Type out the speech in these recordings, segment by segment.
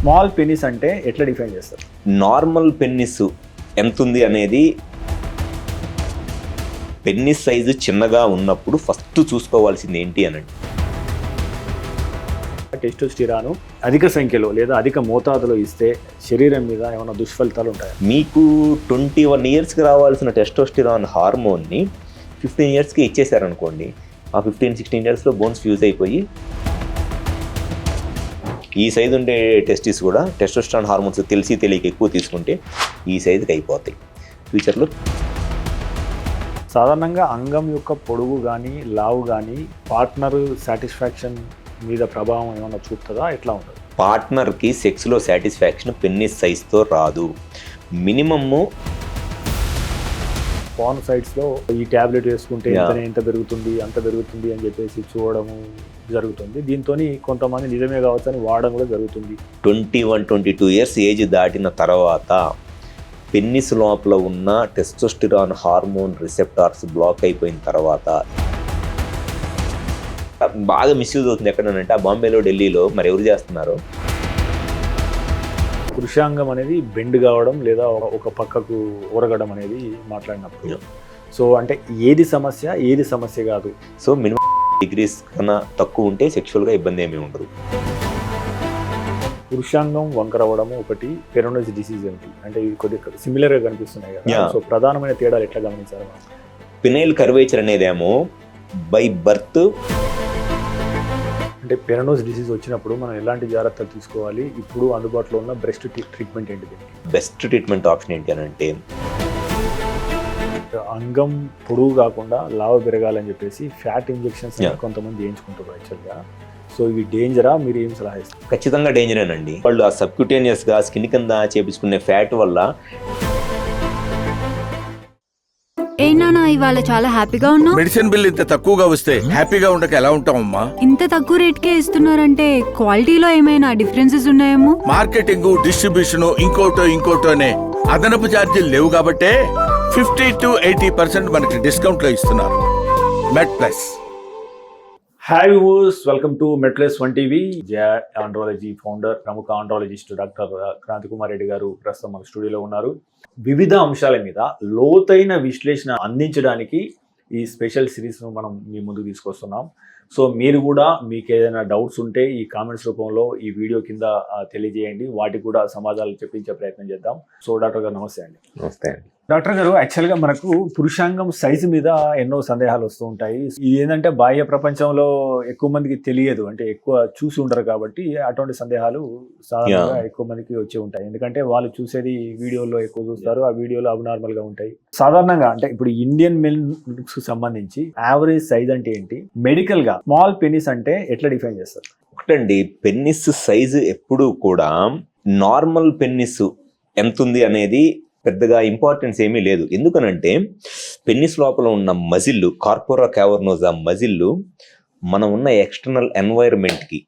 Small penis అంటే ఎట్లా define చేస్తారు? నార్మల్ పెన్నిస్ ఎంత ఉంది అనేది, పెన్నిస్ సైజు చిన్నగా ఉన్నప్పుడు ఫస్ట్ చూసుకోవాల్సింది ఏంటి అనండి, టెస్టోస్టిరాన్ అధిక సంఖ్యలో లేదా అధిక మోతాదులో ఇస్తే శరీరం మీద ఏమైనా దుష్ఫలితాలు ఉంటాయా? మీకు 21 ఇయర్స్కి రావాల్సిన టెస్టోస్టిరాన్ హార్మోన్ని 15 ఇయర్స్కి ఇచ్చేసారనుకోండి, ఆ 15-16 ఇయర్స్లో బోన్స్ ఫ్యూజ్ అయిపోయి ఈ సైజు ఉండే టెస్టిస్ కూడా టెస్టోస్టిరాన్ హార్మోన్స్ తెలియక ఎక్కువ తీసుకుంటే ఈ సైజుకి అయిపోతాయి ఫ్యూచర్లో. సాధారణంగా అంగం యొక్క పొడుగు కానీ లావు కానీ పార్ట్నర్ సాటిస్ఫాక్షన్ మీద ప్రభావం ఏమైనా చూపుతుందా? ఎట్లా ఉంటుంది? పార్ట్నర్కి సెక్స్లో సాటిస్ఫాక్షన్ పెన్నిస్ సైజ్తో రాదు. మినిమమ్ పార్న్ సైట్స్లో ఈ ట్యాబ్లెట్ వేసుకుంటే ఎంత పెరుగుతుంది అంత పెరుగుతుంది అని చెప్పేసి చూడడము జరుగుతుంది. దీంతో కొంతమంది నిజమే కావచ్చు అని వాడడం కూడా జరుగుతుంది. 21-22 ఇయర్స్ ఏజ్ దాటిన తర్వాత పెన్నిస్ లోపల ఉన్న టెస్టోస్టిరాన్ హార్మోన్ రిసెప్టార్స్ బ్లాక్ అయిపోయిన తర్వాత బాగా మిస్యూజ్ అవుతుంది. ఎక్కడనంటే ఆ బాంబేలో, ఢిల్లీలో మరి ఎవరు చేస్తున్నారు? పురుషాంగం అనేది బెండ్ కావడం లేదా ఒక పక్కకు ఒరగడం అనేది మాట్లాడినప్పుడు, సో అంటే ఏది సమస్య కాదు. సో మినిమం డిగ్రీస్ కన్నా తక్కువ ఉంటే సెక్షువల్గా ఇబ్బంది ఏమీ ఉండదు. పురుషాంగం వంకరవడము ఒకటి, పెరోనస్ డిసీజ్ ఒకటి, అంటే ఇవి కొద్దిగా సిమిలర్గా కనిపిస్తున్నాయి కదా. సో ప్రధానమైన తేడాలు ఎట్లా గమనించారు? పినైల్ కర్వేచర్ అనేదేమో బై బర్త్. అంటే పెరోనస్ డిసీజ్ వచ్చినప్పుడు మనం ఎలాంటి జాగ్రత్తలు తీసుకోవాలి? ఇప్పుడు అందుబాటులో ఉన్న బెస్ట్ ట్రీట్మెంట్ ఏంటిది? బెస్ట్ ట్రీట్మెంట్ ఆప్షన్ ఏంటి అని అంటే, అంగం పొడుగు కాకుండా లావు పెరగాలని చెప్పేసి ఫ్యాట్ ఇంజెక్షన్స్ కొంతమంది చేయించుకుంటారు యాక్చువల్గా. సో ఇవి డేంజరా? మీరు ఏం సలహా ఇస్తారు? ఖచ్చితంగా డేంజరేనండి. వాళ్ళు ఆ సబ్క్యూటేనియస్గా స్కిన్ కింద చేపించుకునే ఫ్యాట్ వల్ల. ఏనా ఇవాళ చాలా హ్యాపీగా ఉన్నావు. మెడిసిన్ బిల్ ఇంత తక్కువగా వస్తే హ్యాపీగా ఉండక ఎలా ఉంటామమ్మా? ఇంత తక్కువ రేట్కే ఇస్తున్నారంటే క్వాలిటీలో ఏమైనా డిఫరెన్సెస్ ఉన్నాయేమో. మార్కెటింగ్, డిస్ట్రిబ్యూషన్, ఇంకోటోనే అదనపు ఛార్జీలు లేవు కాబట్టే 50-80% మనకి డిస్కౌంట్ లో ఇస్తున్నారు. MedPlus. Hi viewers, welcome to MedPlus 1 TV. Jaya andrology founder, ప్రముఖ ఆండ్రాలజిస్ట్ డాక్టర్ క్రాంతి కుమార్ రెడ్డి గారు ప్రస్తుతం మన స్టూడియోలో ఉన్నారు. వివిధ అంశాల మీద లోతైన విశ్లేషణ అందించడానికి ఈ స్పెషల్ సిరీస్ను మనం మీ ముందుకు తీసుకొస్తున్నాం. సో మీరు కూడా మీకు ఏదైనా డౌట్స్ ఉంటే ఈ కామెంట్స్ రూపంలో ఈ వీడియో కింద తెలియజేయండి. వాటికి కూడా సమాధానాలు చెప్పించే ప్రయత్నం చేద్దాం. సో డాక్టర్ గారు నమస్తే అండి. నమస్తే అండి. డాక్టర్ గారు, యాక్చువల్గా మనకు పురుషాంగం సైజు మీద ఎన్నో సందేహాలు వస్తూ ఉంటాయి. ఇది ఏంటంటే బాహ్య ప్రపంచంలో ఎక్కువ మందికి తెలియదు, అంటే ఎక్కువ చూసి ఉండరు కాబట్టి అటువంటి సందేహాలు సాధారణంగా ఎక్కువ మందికి వచ్చి ఉంటాయి. ఎందుకంటే వాళ్ళు చూసేది వీడియోలో ఎక్కువ చూస్తారు, ఆ వీడియోలో అబ్నార్మల్ గా ఉంటాయి. సాధారణంగా అంటే ఇప్పుడు ఇండియన్ మెన్స్ సంబంధించి యావరేజ్ సైజ్ అంటే ఏంటి? మెడికల్ గా స్మాల్ పెనిస్ అంటే ఎట్లా డిఫైన్ చేస్తారు? ఒకటండి, పెన్నిస్ సైజు ఎప్పుడూ కూడా నార్మల్ పెన్నిస్ ఎంత ఉంది అనేది పెద్దగా ఇంపార్టెన్స్ ఏమీ లేదు. ఎందుకనంటే పెన్నిస్ లోపల ఉన్న మజిల్, కార్పోరా క్యావర్నోజా మజిల్, మనం ఉన్న ఎక్స్టర్నల్ ఎన్వైర్న్మెంట్కి,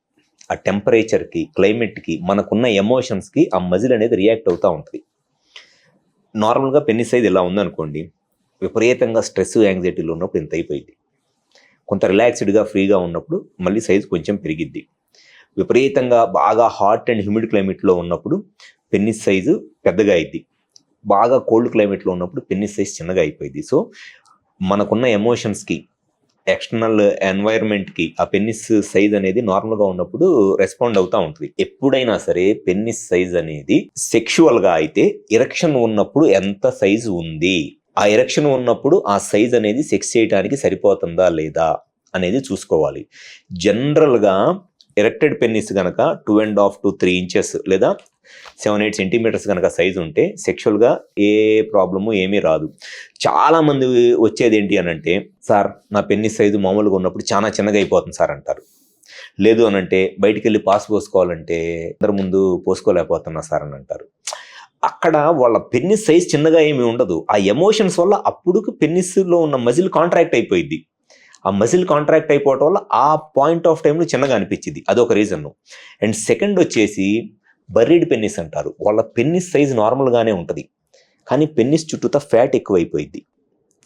ఆ టెంపరేచర్కి, క్లైమేట్కి, మనకున్న ఎమోషన్స్కి ఆ మజిల్ అనేది రియాక్ట్ అవుతూ ఉంటుంది. నార్మల్గా పెన్నిస్ సైజ్ ఇలా ఉందనుకోండి, విపరీతంగా స్ట్రెస్, యాంగ్జైటీలో ఉన్నప్పుడు ఇంత అయిపోయింది. కొంత రిలాక్స్డ్గా, ఫ్రీగా ఉన్నప్పుడు మళ్ళీ సైజు కొంచెం పెరిగిద్ది. విపరీతంగా బాగా హాట్ అండ్ హ్యూమిడ్ క్లైమేట్లో ఉన్నప్పుడు పెన్నిస్ సైజు పెద్దగా అయింది. బాగా కోల్డ్ క్లైమేట్లో ఉన్నప్పుడు పెన్నిస్ సైజ్ చిన్నగా అయిపోయింది. సో మనకున్న ఎమోషన్స్కి, ఎక్స్టర్నల్ ఎన్వైర్న్మెంట్కి ఆ పెన్నిస్ సైజ్ అనేది నార్మల్గా ఉన్నప్పుడు రెస్పాండ్ అవుతూ ఉంటుంది. ఎప్పుడైనా సరే పెన్నిస్ సైజ్ అనేది సెక్షువల్గా అయితే ఎరెక్షన్ ఉన్నప్పుడు ఎంత సైజు ఉంది, ఆ ఎరెక్షన్ ఉన్నప్పుడు ఆ సైజ్ అనేది సెక్స్ చేయడానికి సరిపోతుందా లేదా అనేది చూసుకోవాలి. జనరల్గా ఎరెక్టెడ్ పెన్నిస్ కనుక 2.5 to 3 inches లేదా 7-8 centimeters కనుక సైజు ఉంటే సెక్షువల్గా ఏ ప్రాబ్లము ఏమీ రాదు. చాలామంది వచ్చేది ఏంటి అని అంటే, సార్ నా పెన్నిస్ సైజు మామూలుగా ఉన్నప్పుడు చాలా చిన్నగా అయిపోతుంది సార్ అంటారు. లేదు అని అంటే బయటికి వెళ్ళి పాస్ పోసుకోవాలంటే అందరి ముందు పోసుకోలేకపోతున్నా సార్ అని అంటారు. అక్కడ వాళ్ళ పెన్నిస్ సైజ్ చిన్నగా ఏమీ ఉండదు. ఆ ఎమోషన్స్ వల్ల అప్పుడు పెన్నిస్లో ఉన్న మజిల్ కాంట్రాక్ట్ అయిపోయింది. ఆ మజిల్ కాంట్రాక్ట్ అయిపోవటం వల్ల ఆ పాయింట్ ఆఫ్ టైంలో చిన్నగా అనిపించింది. అదొక రీజన్. అండ్ సెకండ్ వచ్చేసి బర్రీడ్ పెన్నిస్ అంటారు. వాళ్ళ పెన్నిస్ సైజ్ నార్మల్గానే ఉంటుంది, కానీ పెన్నిస్ చుట్టూతా ఫ్యాట్ ఎక్కువైపోయింది.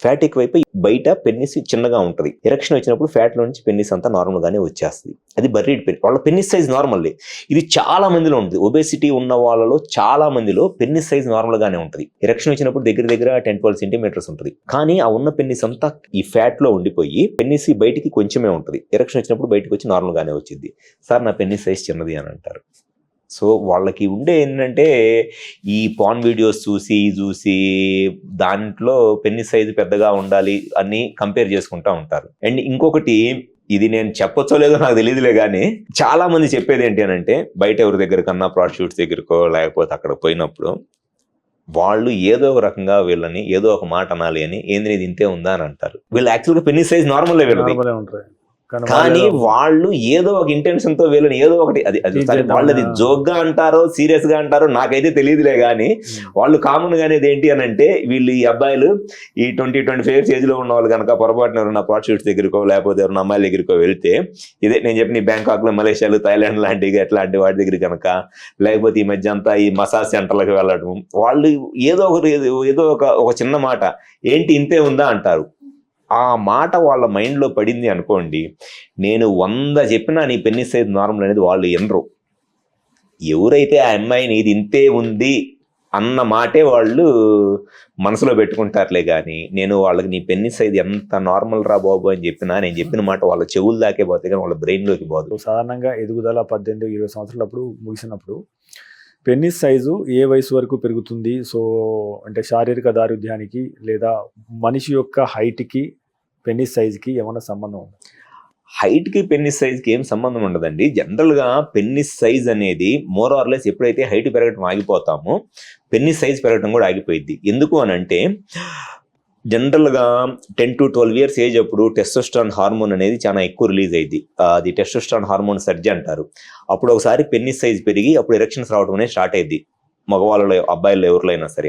ఫ్యాట్ ఎక్కువైపోయి బయట పెన్నిస్ చిన్నగా ఉంటుంది. ఎరెక్షన్ వచ్చినప్పుడు ఫ్యాట్ లో నుంచి పెన్నిస్ అంతా నార్మల్ గానే వచ్చేస్తుంది. అది బర్రీడ్ పెన్నిస్. వాళ్ళ పెన్నిస్ సైజ్ నార్మల్. ఇది చాలా మందిలో ఉంటుంది. ఒబేసిటీ ఉన్న వాళ్ళలో చాలా మందిలో పెన్నిస్ సైజ్ నార్మల్ గానే ఉంటుంది. ఎరెక్షన్ వచ్చినప్పుడు దగ్గర 10-12 సెంటీమీటర్స్ ఉంటుంది. కానీ ఆ ఉన్న పెన్నిస్ అంతా ఈ ఫ్యాట్ లో ఉండిపోయి పెన్నిస్ బయటికి కొంచెమే ఉంటుంది. ఎరెక్షన్ వచ్చినప్పుడు బయటకు వచ్చి నార్మల్ గానే వచ్చింది. సార్ నా పెన్నిస్ సైజ్ చిన్నది అని అంటారు. సో వాళ్ళకి ఉండే ఏంటంటే ఈ పాన్ వీడియోస్ చూసి దాంట్లో పెన్నిస్ సైజు పెద్దగా ఉండాలి అని కంపేర్ చేసుకుంటా ఉంటారు. అండ్ ఇంకొకటి, ఇది నేను చెప్పొచ్చో లేదో నాకు తెలియదులే కానీ చాలా మంది చెప్పేది ఏంటి అని అంటే, బయట ఎవరి దగ్గర కన్నా ప్రాస్టిట్యూట్స్ దగ్గరకో లేకపోతే అక్కడ పోయినప్పుడు వాళ్ళు ఏదో ఒక రకంగా వీళ్ళని ఏదో ఒక మాట అనాలి అని, ఏంది ఇది ఇంతే ఉందా అని అంటారు. వీళ్ళు యాక్చువల్గా పెన్నిస్ సైజ్ నార్మల్ వీళ్ళది, కానీ వాళ్ళు ఏదో ఒక ఇంటెన్షన్ తో వీళ్ళని ఏదో ఒకటి అది వాళ్ళది జోక్ గా అంటారో సీరియస్ గా అంటారో నాకైతే తెలియదులే కానీ వాళ్ళు కామన్ గా అనేది ఏంటి అని అంటే, వీళ్ళు ఈ అబ్బాయిలు ఈ 20-25 ఇయర్స్ ఏజ్ లో ఉన్న వాళ్ళు కనుక పొరపాటున ఎవరన్నా ప్రాస్టిట్యూట్స్ దగ్గరకో లేకపోతే ఎవరైనా అమ్మాయిల దగ్గరకో వెళ్తే, ఇదే నేను చెప్పిన బ్యాంకాక్ లో, మలేషియాలో, థాయిలాండ్ లాంటివి అట్లాంటి వాటి దగ్గర కనుక, లేకపోతే ఈ మధ్య అంతా ఈ మసాజ్ సెంటర్లకు వెళ్ళడం, వాళ్ళు ఏదో ఒక చిన్న మాట ఏంటి ఇంతే ఉందా అంటారు. ఆ మాట వాళ్ళ మైండ్లో పడింది అనుకోండి, నేను 100 చెప్పినా నీ పెన్నిస్ సైజ్ నార్మల్ అనేది వాళ్ళు ఎనరు. ఎవరైతే ఆ అమ్మాయిని ఇది ఇంతే ఉంది అన్న మాటే వాళ్ళు మనసులో పెట్టుకుంటారులే కానీ, నేను వాళ్ళకి నీ పెన్నిస్ సైజ్ ఎంత నార్మల్ రా బాబు అని చెప్పినా, నేను చెప్పిన మాట వాళ్ళ చెవులు దాకే పోతే కానీ వాళ్ళ బ్రెయిన్లోకి పోదు. సాధారణంగా ఎదుగుదల 18-20 సంవత్సరాలప్పుడు ముగిసినప్పుడు పెన్నిస్ సైజు ఏ వయసు వరకు పెరుగుతుంది? సో అంటే శారీరక దారుఢ్యానికి లేదా మనిషి యొక్క హైట్కి పెన్నిస్ సైజ్కి ఏమైనా సంబంధం ఉంది? హైట్కి పెన్నిస్ సైజ్కి ఏం సంబంధం ఉండదండి. జనరల్గా పెన్నిస్ సైజ్ అనేది మోర్ ఆర్ లెస్ ఎప్పుడైతే హైట్ పెరగడం ఆగిపోతామో పెన్నిస్ సైజ్ పెరగడం కూడా ఆగిపోయింది. ఎందుకు అని అంటే, జనరల్గా 10-12 ఇయర్స్ ఏజ్ అప్పుడు టెస్టోస్టెరాన్ హార్మోన్ అనేది చాలా ఎక్కువ రిలీజ్ అయింది. అది టెస్టోస్టెరాన్ హార్మోన్ సర్జ్ అంటారు. అప్పుడు ఒకసారి పెన్నిస్ సైజ్ పెరిగి అప్పుడు ఎరెక్షన్స్ రావడం అనేది స్టార్ట్ అయింది మగవాళ్ళలో, అబ్బాయిల్లో ఎవరిలో అయినా సరే.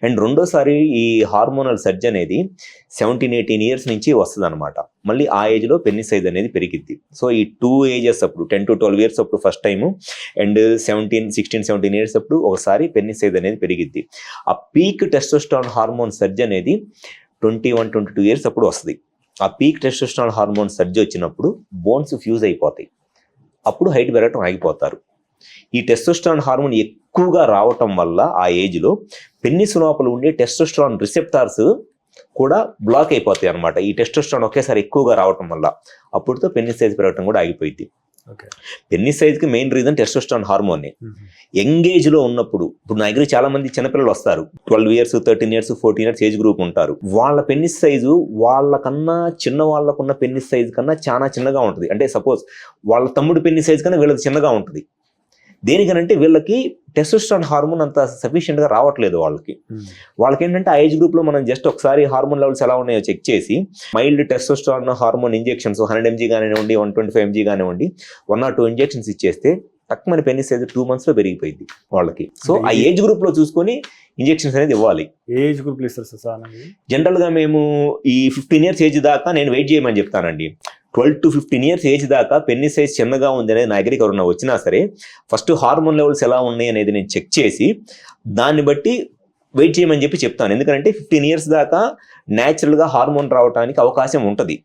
అండ్ రెండోసారి ఈ హార్మోనల్ సర్జ్ అనేది 17-18 ఇయర్స్ నుంచి వస్తుంది అనమాట. మళ్ళీ ఆ ఏజ్లో పెన్నిస్ సైజ్ అనేది పెరిగిద్ది. సో ఈ 2 ఏజెస్ అప్పుడు 10-12 ఇయర్స్ అప్పుడు ఫస్ట్ టైము, అండ్ 16-17 ఇయర్స్ అప్పుడు ఒకసారి పెన్నిస్ సైజ్ అనేది పెరిగిద్ది. ఆ పీక్ టెస్టోస్టెరాన్ హార్మోన్ సర్జ్ అనేది 21-22 ఇయర్స్ అప్పుడు వస్తుంది. ఆ పీక్ టెస్టోస్టెరాన్ హార్మోన్ సర్జ్ వచ్చినప్పుడు బోన్స్ ఫ్యూజ్ అయిపోతాయి. అప్పుడు హైట్ పెరగటం ఆగిపోతారు. ఈ టెస్టోస్టెరాన్ హార్మోన్ ఎక్కువగా రావటం వల్ల ఆ ఏజ్లో పెన్నిస్ లోపల ఉండే టెస్టోస్టెరాన్ రిసెప్టార్స్ కూడా బ్లాక్ అయిపోతాయి అనమాట. ఈ టెస్టోస్టెరాన్ ఒకేసారి ఎక్కువగా రావటం వల్ల అప్పుడుతో పెన్నిస్ సైజ్ పెరగటం కూడా ఆగిపోయింది. పెన్నిస్ సైజ్కి మెయిన్ రీజన్ టెస్టోస్టెరాన్ హార్మోనే. యంగ్ ఏజ్లో ఉన్నప్పుడు, ఇప్పుడు నా దగ్గర చాలా మంది చిన్నపిల్లలు వస్తారు, 12 years 13 years 14 years age group ఉంటారు. వాళ్ళ పెన్నిస్ సైజు వాళ్ళకన్నా చిన్న వాళ్ళకున్న పెన్నిస్ సైజ్ కన్నా చాలా చిన్నగా ఉంటుంది. అంటే సపోజ్ వాళ్ళ తమ్ముడు పెన్నిస్ సైజ్ కన్నా వీళ్ళది చిన్నగా ఉంటుంది. దేనికనంటే వీళ్ళకి టెస్టోస్టెరాన్ హార్మోన్ అంత సఫిషియెంట్గా రావట్లేదు. వాళ్ళకి ఏంటంటే ఆ ఏజ్ గ్రూప్లో మనం జస్ట్ ఒకసారి హార్మోన్ లెవెల్స్ ఎలా ఉన్నాయో చెక్ చేసి mild testosterone hormone injections 100 mg కానివ్వండి 125 mg కానివ్వండి 1 or 2 ఇంజెక్షన్స్ ఇచ్చేస్తే తక్కువ పెన్నిస్ సైజ్ 2 months లో పెరిగిపోయింది వాళ్ళకి. సో ఆ ఏజ్ గ్రూప్ లో చూసుకొని ఇంజెక్షన్స్ అనేది ఇవ్వాలి. ఏజ్ గ్రూప్ జనరల్ గా మేము ఈ 15 ఇయర్స్ ఏజ్ దాకా నేను వెయిట్ చేయమని చెప్తానండి. 12-15 ఇయర్స్ ఏజ్ దాకా పెన్నిస్ సైజ్ చిన్నగా ఉంది అనేది నా దగ్గరికి ఎవరన్నా వచ్చినా సరే ఫస్ట్ హార్మోన్ లెవెల్స్ ఎలా ఉన్నాయి అనేది నేను చెక్ చేసి దాన్ని బట్టి వెయిట్ చేయమని చెప్పి చెప్తాను. ఎందుకంటే 15 ఇయర్స్ దాకా న్యాచురల్గా హార్మోన్ రావడానికి అవకాశం ఉంటుంది.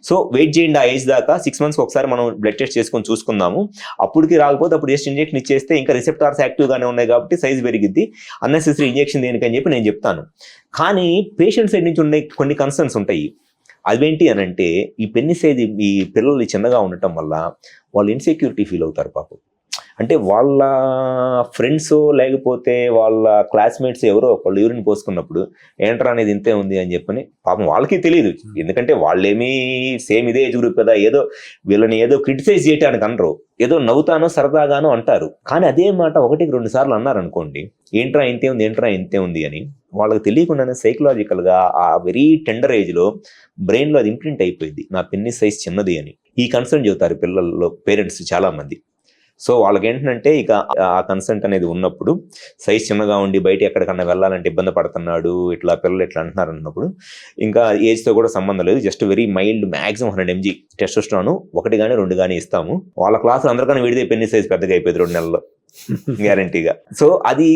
సో వెయిట్ చేయండి ఆ ఏజ్ దాకా. 6 months ఒకసారి మనం బ్లడ్ టెస్ట్ చేసుకొని చూసుకుందాము. అప్పటికి రాకపోతే అప్పుడు జస్ట్ ఇంజెక్షన్ ఇచ్చేస్తే ఇంకా రిసెప్టార్స్ యాక్టివ్గానే ఉన్నాయి కాబట్టి సైజ్ పెరిగిద్ది. అన్నెసెసరీ ఇంజెక్షన్ దేనికని చెప్పి నేను చెప్తాను. కానీ పేషెంట్ సైడ్ నుంచి ఉండే కొన్ని కన్సర్న్స్ ఉంటాయి. అవేంటి అని అంటే, ఈ పెన్నిస్ సైజ్ ఈ పిల్లలు చిన్నగా ఉండటం వల్ల వాళ్ళు ఇన్సెక్యూరిటీ ఫీల్ అవుతారు పాపం. అంటే వాళ్ళ ఫ్రెండ్స్ లేకపోతే వాళ్ళ క్లాస్మేట్స్ ఎవరో ఒకళ్ళు యూరిన్ పోసుకున్నప్పుడు ఏంట్రా అనేది ఇంతే ఉంది అని చెప్పని పాపం వాళ్ళకి తెలియదు. ఎందుకంటే వాళ్ళేమీ సేమ్ ఇదే ఏజ్ గ్రూప్ కదా, ఏదో వీళ్ళని ఏదో క్రిటిసైజ్ చేయడానికి అనరు, ఏదో నవ్వుతానో సరదాగానో అంటారు. కానీ అదే మాట 1-2 సార్లు అన్నారనుకోండి, ఏంట్రా ఇంతే ఉంది, ఏంట్రా ఇంతే ఉంది అని వాళ్ళకి తెలియకుండానే సైకలాజికల్గా ఆ వెరీ టెండర్ ఏజ్లో బ్రెయిన్లో అది ఇంప్రింట్ అయిపోయింది, నా పెన్నిస్ సైజ్ చిన్నది అని. ఈ కన్సర్న్ చెబుతారు పిల్లల్లో పేరెంట్స్ చాలామంది. సో వాళ్ళకి ఏంటంటే ఇక ఆ కన్సెంట్ అనేది ఉన్నప్పుడు సైజ్ చిన్నగా ఉండి బయట ఎక్కడికన్నా వెళ్ళాలంటే ఇబ్బంది పడుతున్నాడు, ఇట్లా పిల్లలు ఇట్లా అంటున్నారు అన్నప్పుడు ఇంకా ఏజ్తో కూడా సంబంధం లేదు. Just very mild maximum 100 mg testosterone 1 కానీ 2 కానీ ఇస్తాము. వాళ్ళ క్లాసులు అందరికన్నా విడిదే పెన్నిస్ సైజ్ పెద్దగా అయిపోయింది 2 నెలల్లో. గ్యారంటీగా. సో అది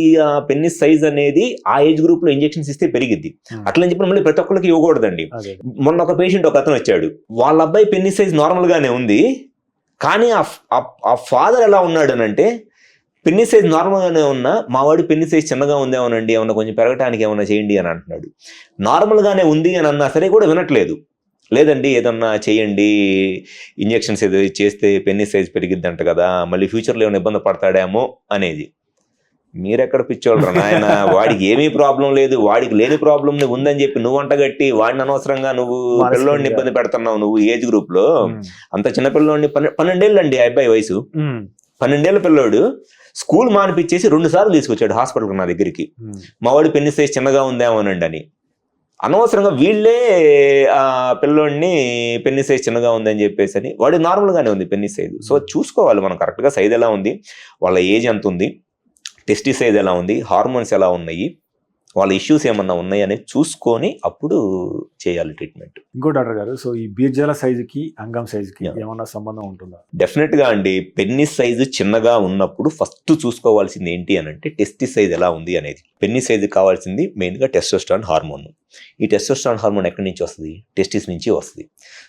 పెన్నిస్ సైజ్ అనేది ఆ ఏజ్ గ్రూప్ లో ఇంజెక్షన్స్ ఇస్తే పెరిగిద్ది. అట్లా అని చెప్పి మళ్ళీ ప్రతి ఒక్కరికి ఇవ్వకూడదండి. మొన్న ఒక పేషెంట్ ఒక అతను వచ్చాడు, వాళ్ళ అబ్బాయి పెన్నిస్ సైజ్ నార్మల్ గానే ఉంది, కానీ ఆ ఫాదర్ ఎలా ఉన్నాడు అని అంటే పెన్నిస్ సైజ్ నార్మల్గానే ఉన్నా మా వాడు పెన్నిస్ సైజ్ చిన్నగా ఉందేమోనండి, ఏమన్నా కొంచెం పెరగటానికి ఏమన్నా చేయండి అని అంటున్నాడు. నార్మల్గానే ఉంది అని అన్నా సరే కూడా వినట్లేదు. లేదండి ఏదన్నా చేయండి, ఇంజెక్షన్స్ ఏదో చేస్తే పెన్నిస్ సైజ్ పెరిగిద్దంట కదా, మళ్ళీ ఫ్యూచర్లో ఏమైనా ఇబ్బంది పడతాడేమో అనేది. మీరెక్కడ పిచ్చోళ్ళరా నాయన, వాడికి ఏమీ ప్రాబ్లం లేదు, వాడికి లేని ప్రాబ్లం ఉందని చెప్పి నువ్వు అంటగట్టి వాడిని అనవసరంగా నువ్వు పిల్లోడిని ఇబ్బంది పెడుతున్నావు. నువ్వు ఏజ్ గ్రూప్ లో అంత చిన్న పిల్లోడిని 12 ఏళ్ళు అండి ఆ అబ్బాయి వయసు, 12 ఏళ్ళ పిల్లోడు స్కూల్ మానిపించేసి 2 సార్లు తీసుకొచ్చాడు హాస్పిటల్కి నా దగ్గరికి, మా వాడి పెన్నిస్ సైజ్ చిన్నగా ఉందేమోనండి అని. అనవసరంగా వీళ్ళే ఆ పిల్లోడిని పెన్నిస్ సైజ్ చిన్నగా ఉందని చెప్పేసి అని, వాడు నార్మల్గానే ఉంది పెన్నిస్ సైజ్. సో చూసుకోవాలి మనం కరెక్ట్గా సైజ్ ఎలా ఉంది, వాళ్ళ ఏజ్ ఎంత ఉంది, టెస్టిస్ సైజ్ ఎలా ఉంది, హార్మోన్స్ ఎలా ఉన్నాయి, వాళ్ళ ఇష్యూస్ ఏమన్నా ఉన్నాయి అనేది చూసుకొని అప్పుడు చేయాలి ట్రీట్మెంట్. ఇంకో డాక్టర్ గారు, సో ఈ బీర్జాల సైజుకి అంగం సైజుకి ఏమన్నా సంబంధం ఉంటుందా? డెఫినెట్ గా అండి. పెన్నిస్ సైజు చిన్నగా ఉన్నప్పుడు ఫస్ట్ చూసుకోవాల్సింది ఏంటి అని అంటే టెస్టిస్ సైజ్ ఎలా ఉంది అనేది. పెన్నిస్ సైజు కావాల్సింది మెయిన్ గా టెస్టోస్టెరాన్ హార్మోన్. ఈ టెస్టోస్టెరాన్ హార్మోన్ ఎక్కడి నుంచి వస్తుంది? టెస్టిస్ నుంచి వస్తుంది.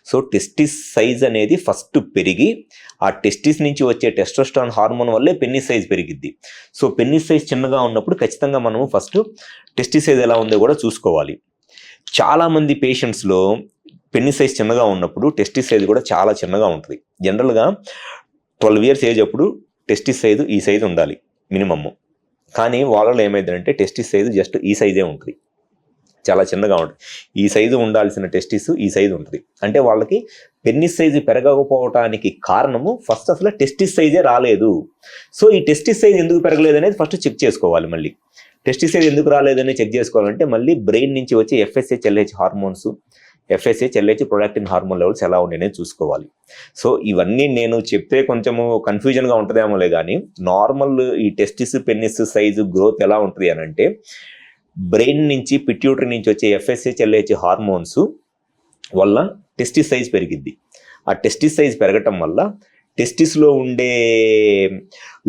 సో టెస్టిస్ సైజ్ అనేది ఫస్ట్ పెరిగి ఆ టెస్టిస్ నుంచి వచ్చే టెస్టోస్టెరాన్ హార్మోన్ వల్లే పెన్నిస్ సైజ్ పెరిగిద్ది. సో పెన్నిస్ సైజ్ చిన్నగా ఉన్నప్పుడు ఖచ్చితంగా మనము ఫస్ట్ టెస్టిస్ సైజ్ ఎలా ఉందో కూడా చూసుకోవాలి. చాలామంది పేషెంట్స్లో పెన్నిస్ సైజ్ చిన్నగా ఉన్నప్పుడు టెస్టిస్ సైజ్ కూడా చాలా చిన్నగా ఉంటుంది. జనరల్గా 12 years ఏజ్ అప్పుడు టెస్టిస్ సైజు ఈ సైజు ఉండాలి మినిమమ్. కానీ వాళ్ళలో ఏమైందంటే టెస్టిస్ సైజు జస్ట్ ఈ సైజే ఉంటుంది, చాలా చిన్నగా ఉంటుంది. ఈ సైజు ఉండాల్సిన టెస్టిస్ ఈ సైజు ఉంటుంది. అంటే వాళ్ళకి పెన్నిస్ సైజు పెరగకపోవటానికి కారణము ఫస్ట్ అసలు టెస్టిస్ సైజే రాలేదు. సో ఈ టెస్టిస్ సైజ్ ఎందుకు పెరగలేదు అనేది ఫస్ట్ చెక్ చేసుకోవాలి. మళ్ళీ టెస్టిస్ సైజ్ ఎందుకు రాలేదని చెక్ చేసుకోవాలంటే మళ్ళీ బ్రెయిన్ నుంచి వచ్చే FSH LH hormones, FSH LH prolactin hormone levels ఎలా ఉన్నాయనేది చూసుకోవాలి. సో ఇవన్నీ నేను చెప్తే కొంచెము కన్ఫ్యూజన్గా ఉంటుందేమోలే, కానీ నార్మల్ ఈ టెస్టిస్ పెన్నిస్ సైజు గ్రోత్ ఎలా ఉంటుంది అని అంటే బ్రెయిన్ నుంచి పిట్యూటరీ నుంచి వచ్చే FSH LH హార్మోన్స్ వల్ల టెస్టిస్ సైజ్ పెరిగిద్ది. ఆ టెస్టిస్ సైజ్ పెరగటం వల్ల టెస్టిస్లో ఉండే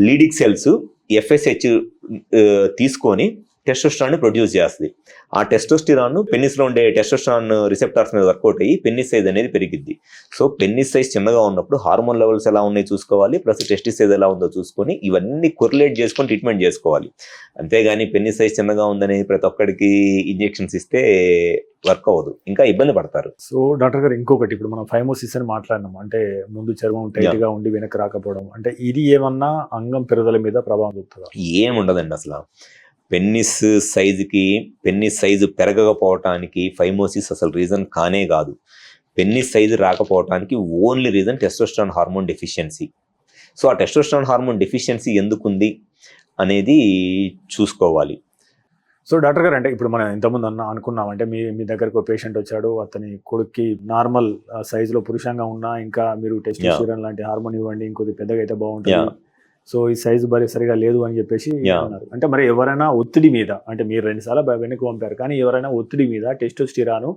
లీడింగ్ సెల్స్ FSH తీసుకొని టెస్టోస్టెరాన్ ప్రొడ్యూస్ చేస్తుంది. ఆ టెస్టోస్టెరాన్ పెన్నిస్లో ఉండే టెస్టోస్టెరాన్ రిసెప్టార్స్ మీద వర్కౌట్ అయ్యి పెన్నిస్ సైజ్ అనేది పెరిగిద్ది. సో పెన్నిస్ సైజ్ చిన్నగా ఉన్నప్పుడు హార్మోన్ లెవెల్స్ ఎలా ఉన్నాయి చూసుకోవాలి, ప్లస్ టెస్టిస్ సైజ్ ఎలా ఉందో చూసుకొని ఇవన్నీ కొరిలేట్ చేసుకొని ట్రీట్మెంట్ చేసుకోవాలి. అంతేగాని పెన్నిస్ సైజ్ చిన్నగా ఉందని ప్రతి ఒక్కడికి ఇంజెక్షన్స్ ఇస్తే వర్క్ అవ్వదు, ఇంకా ఇబ్బంది పడతారు. సో డాక్టర్ గారు ఇంకొకటి, ఇప్పుడు మనం ఫైమోసిస్ అని మాట్లాడినాం, అంటే ముందు చర్మం టైట్ గా ఉండి వెనక్కి రాకపోవడం, అంటే ఇది ఏమన్నా అంగం పెరుగుదల మీద ప్రభావం చూపుతుందా? ఏముండదండి అసలు. పెన్నిస్ సైజు పెరగకపోవటానికి ఫైమోసిస్ అసలు రీజన్ కానే కాదు. పెన్నిస్ సైజు రాకపోవటానికి only reason testosterone hormone deficiency. So ఆ టెస్టోస్టెరాన్ హార్మోన్ డెఫిషియన్సీ ఎందుకుంది అనేది చూసుకోవాలి. సో డాక్టర్ గారు, అంటే ఇప్పుడు మనం ఇంతకుముందు అనుకున్నాం, అంటే మీ దగ్గరకు ఒక పేషెంట్ వచ్చాడు, అతని కొడుక్కి నార్మల్ సైజులో పురుషంగా ఉన్నా ఇంకా మీరు టెస్టోస్టెరాన్ లాంటి హార్మోన్ ఇవ్వండి, ఇంకొద్ది పెద్దగా అయితే బాగుంటుంది, సో ఈ సైజు సరిగా లేదు అని చెప్పేసి అన్నారు. అంటే మరి ఎవరైనా ఒత్తిడి మీద, అంటే మీరు 2 సార్లు వెనక్కి పంపారు, కానీ ఎవరైనా ఒత్తిడి మీద టెస్టోస్టెరాన్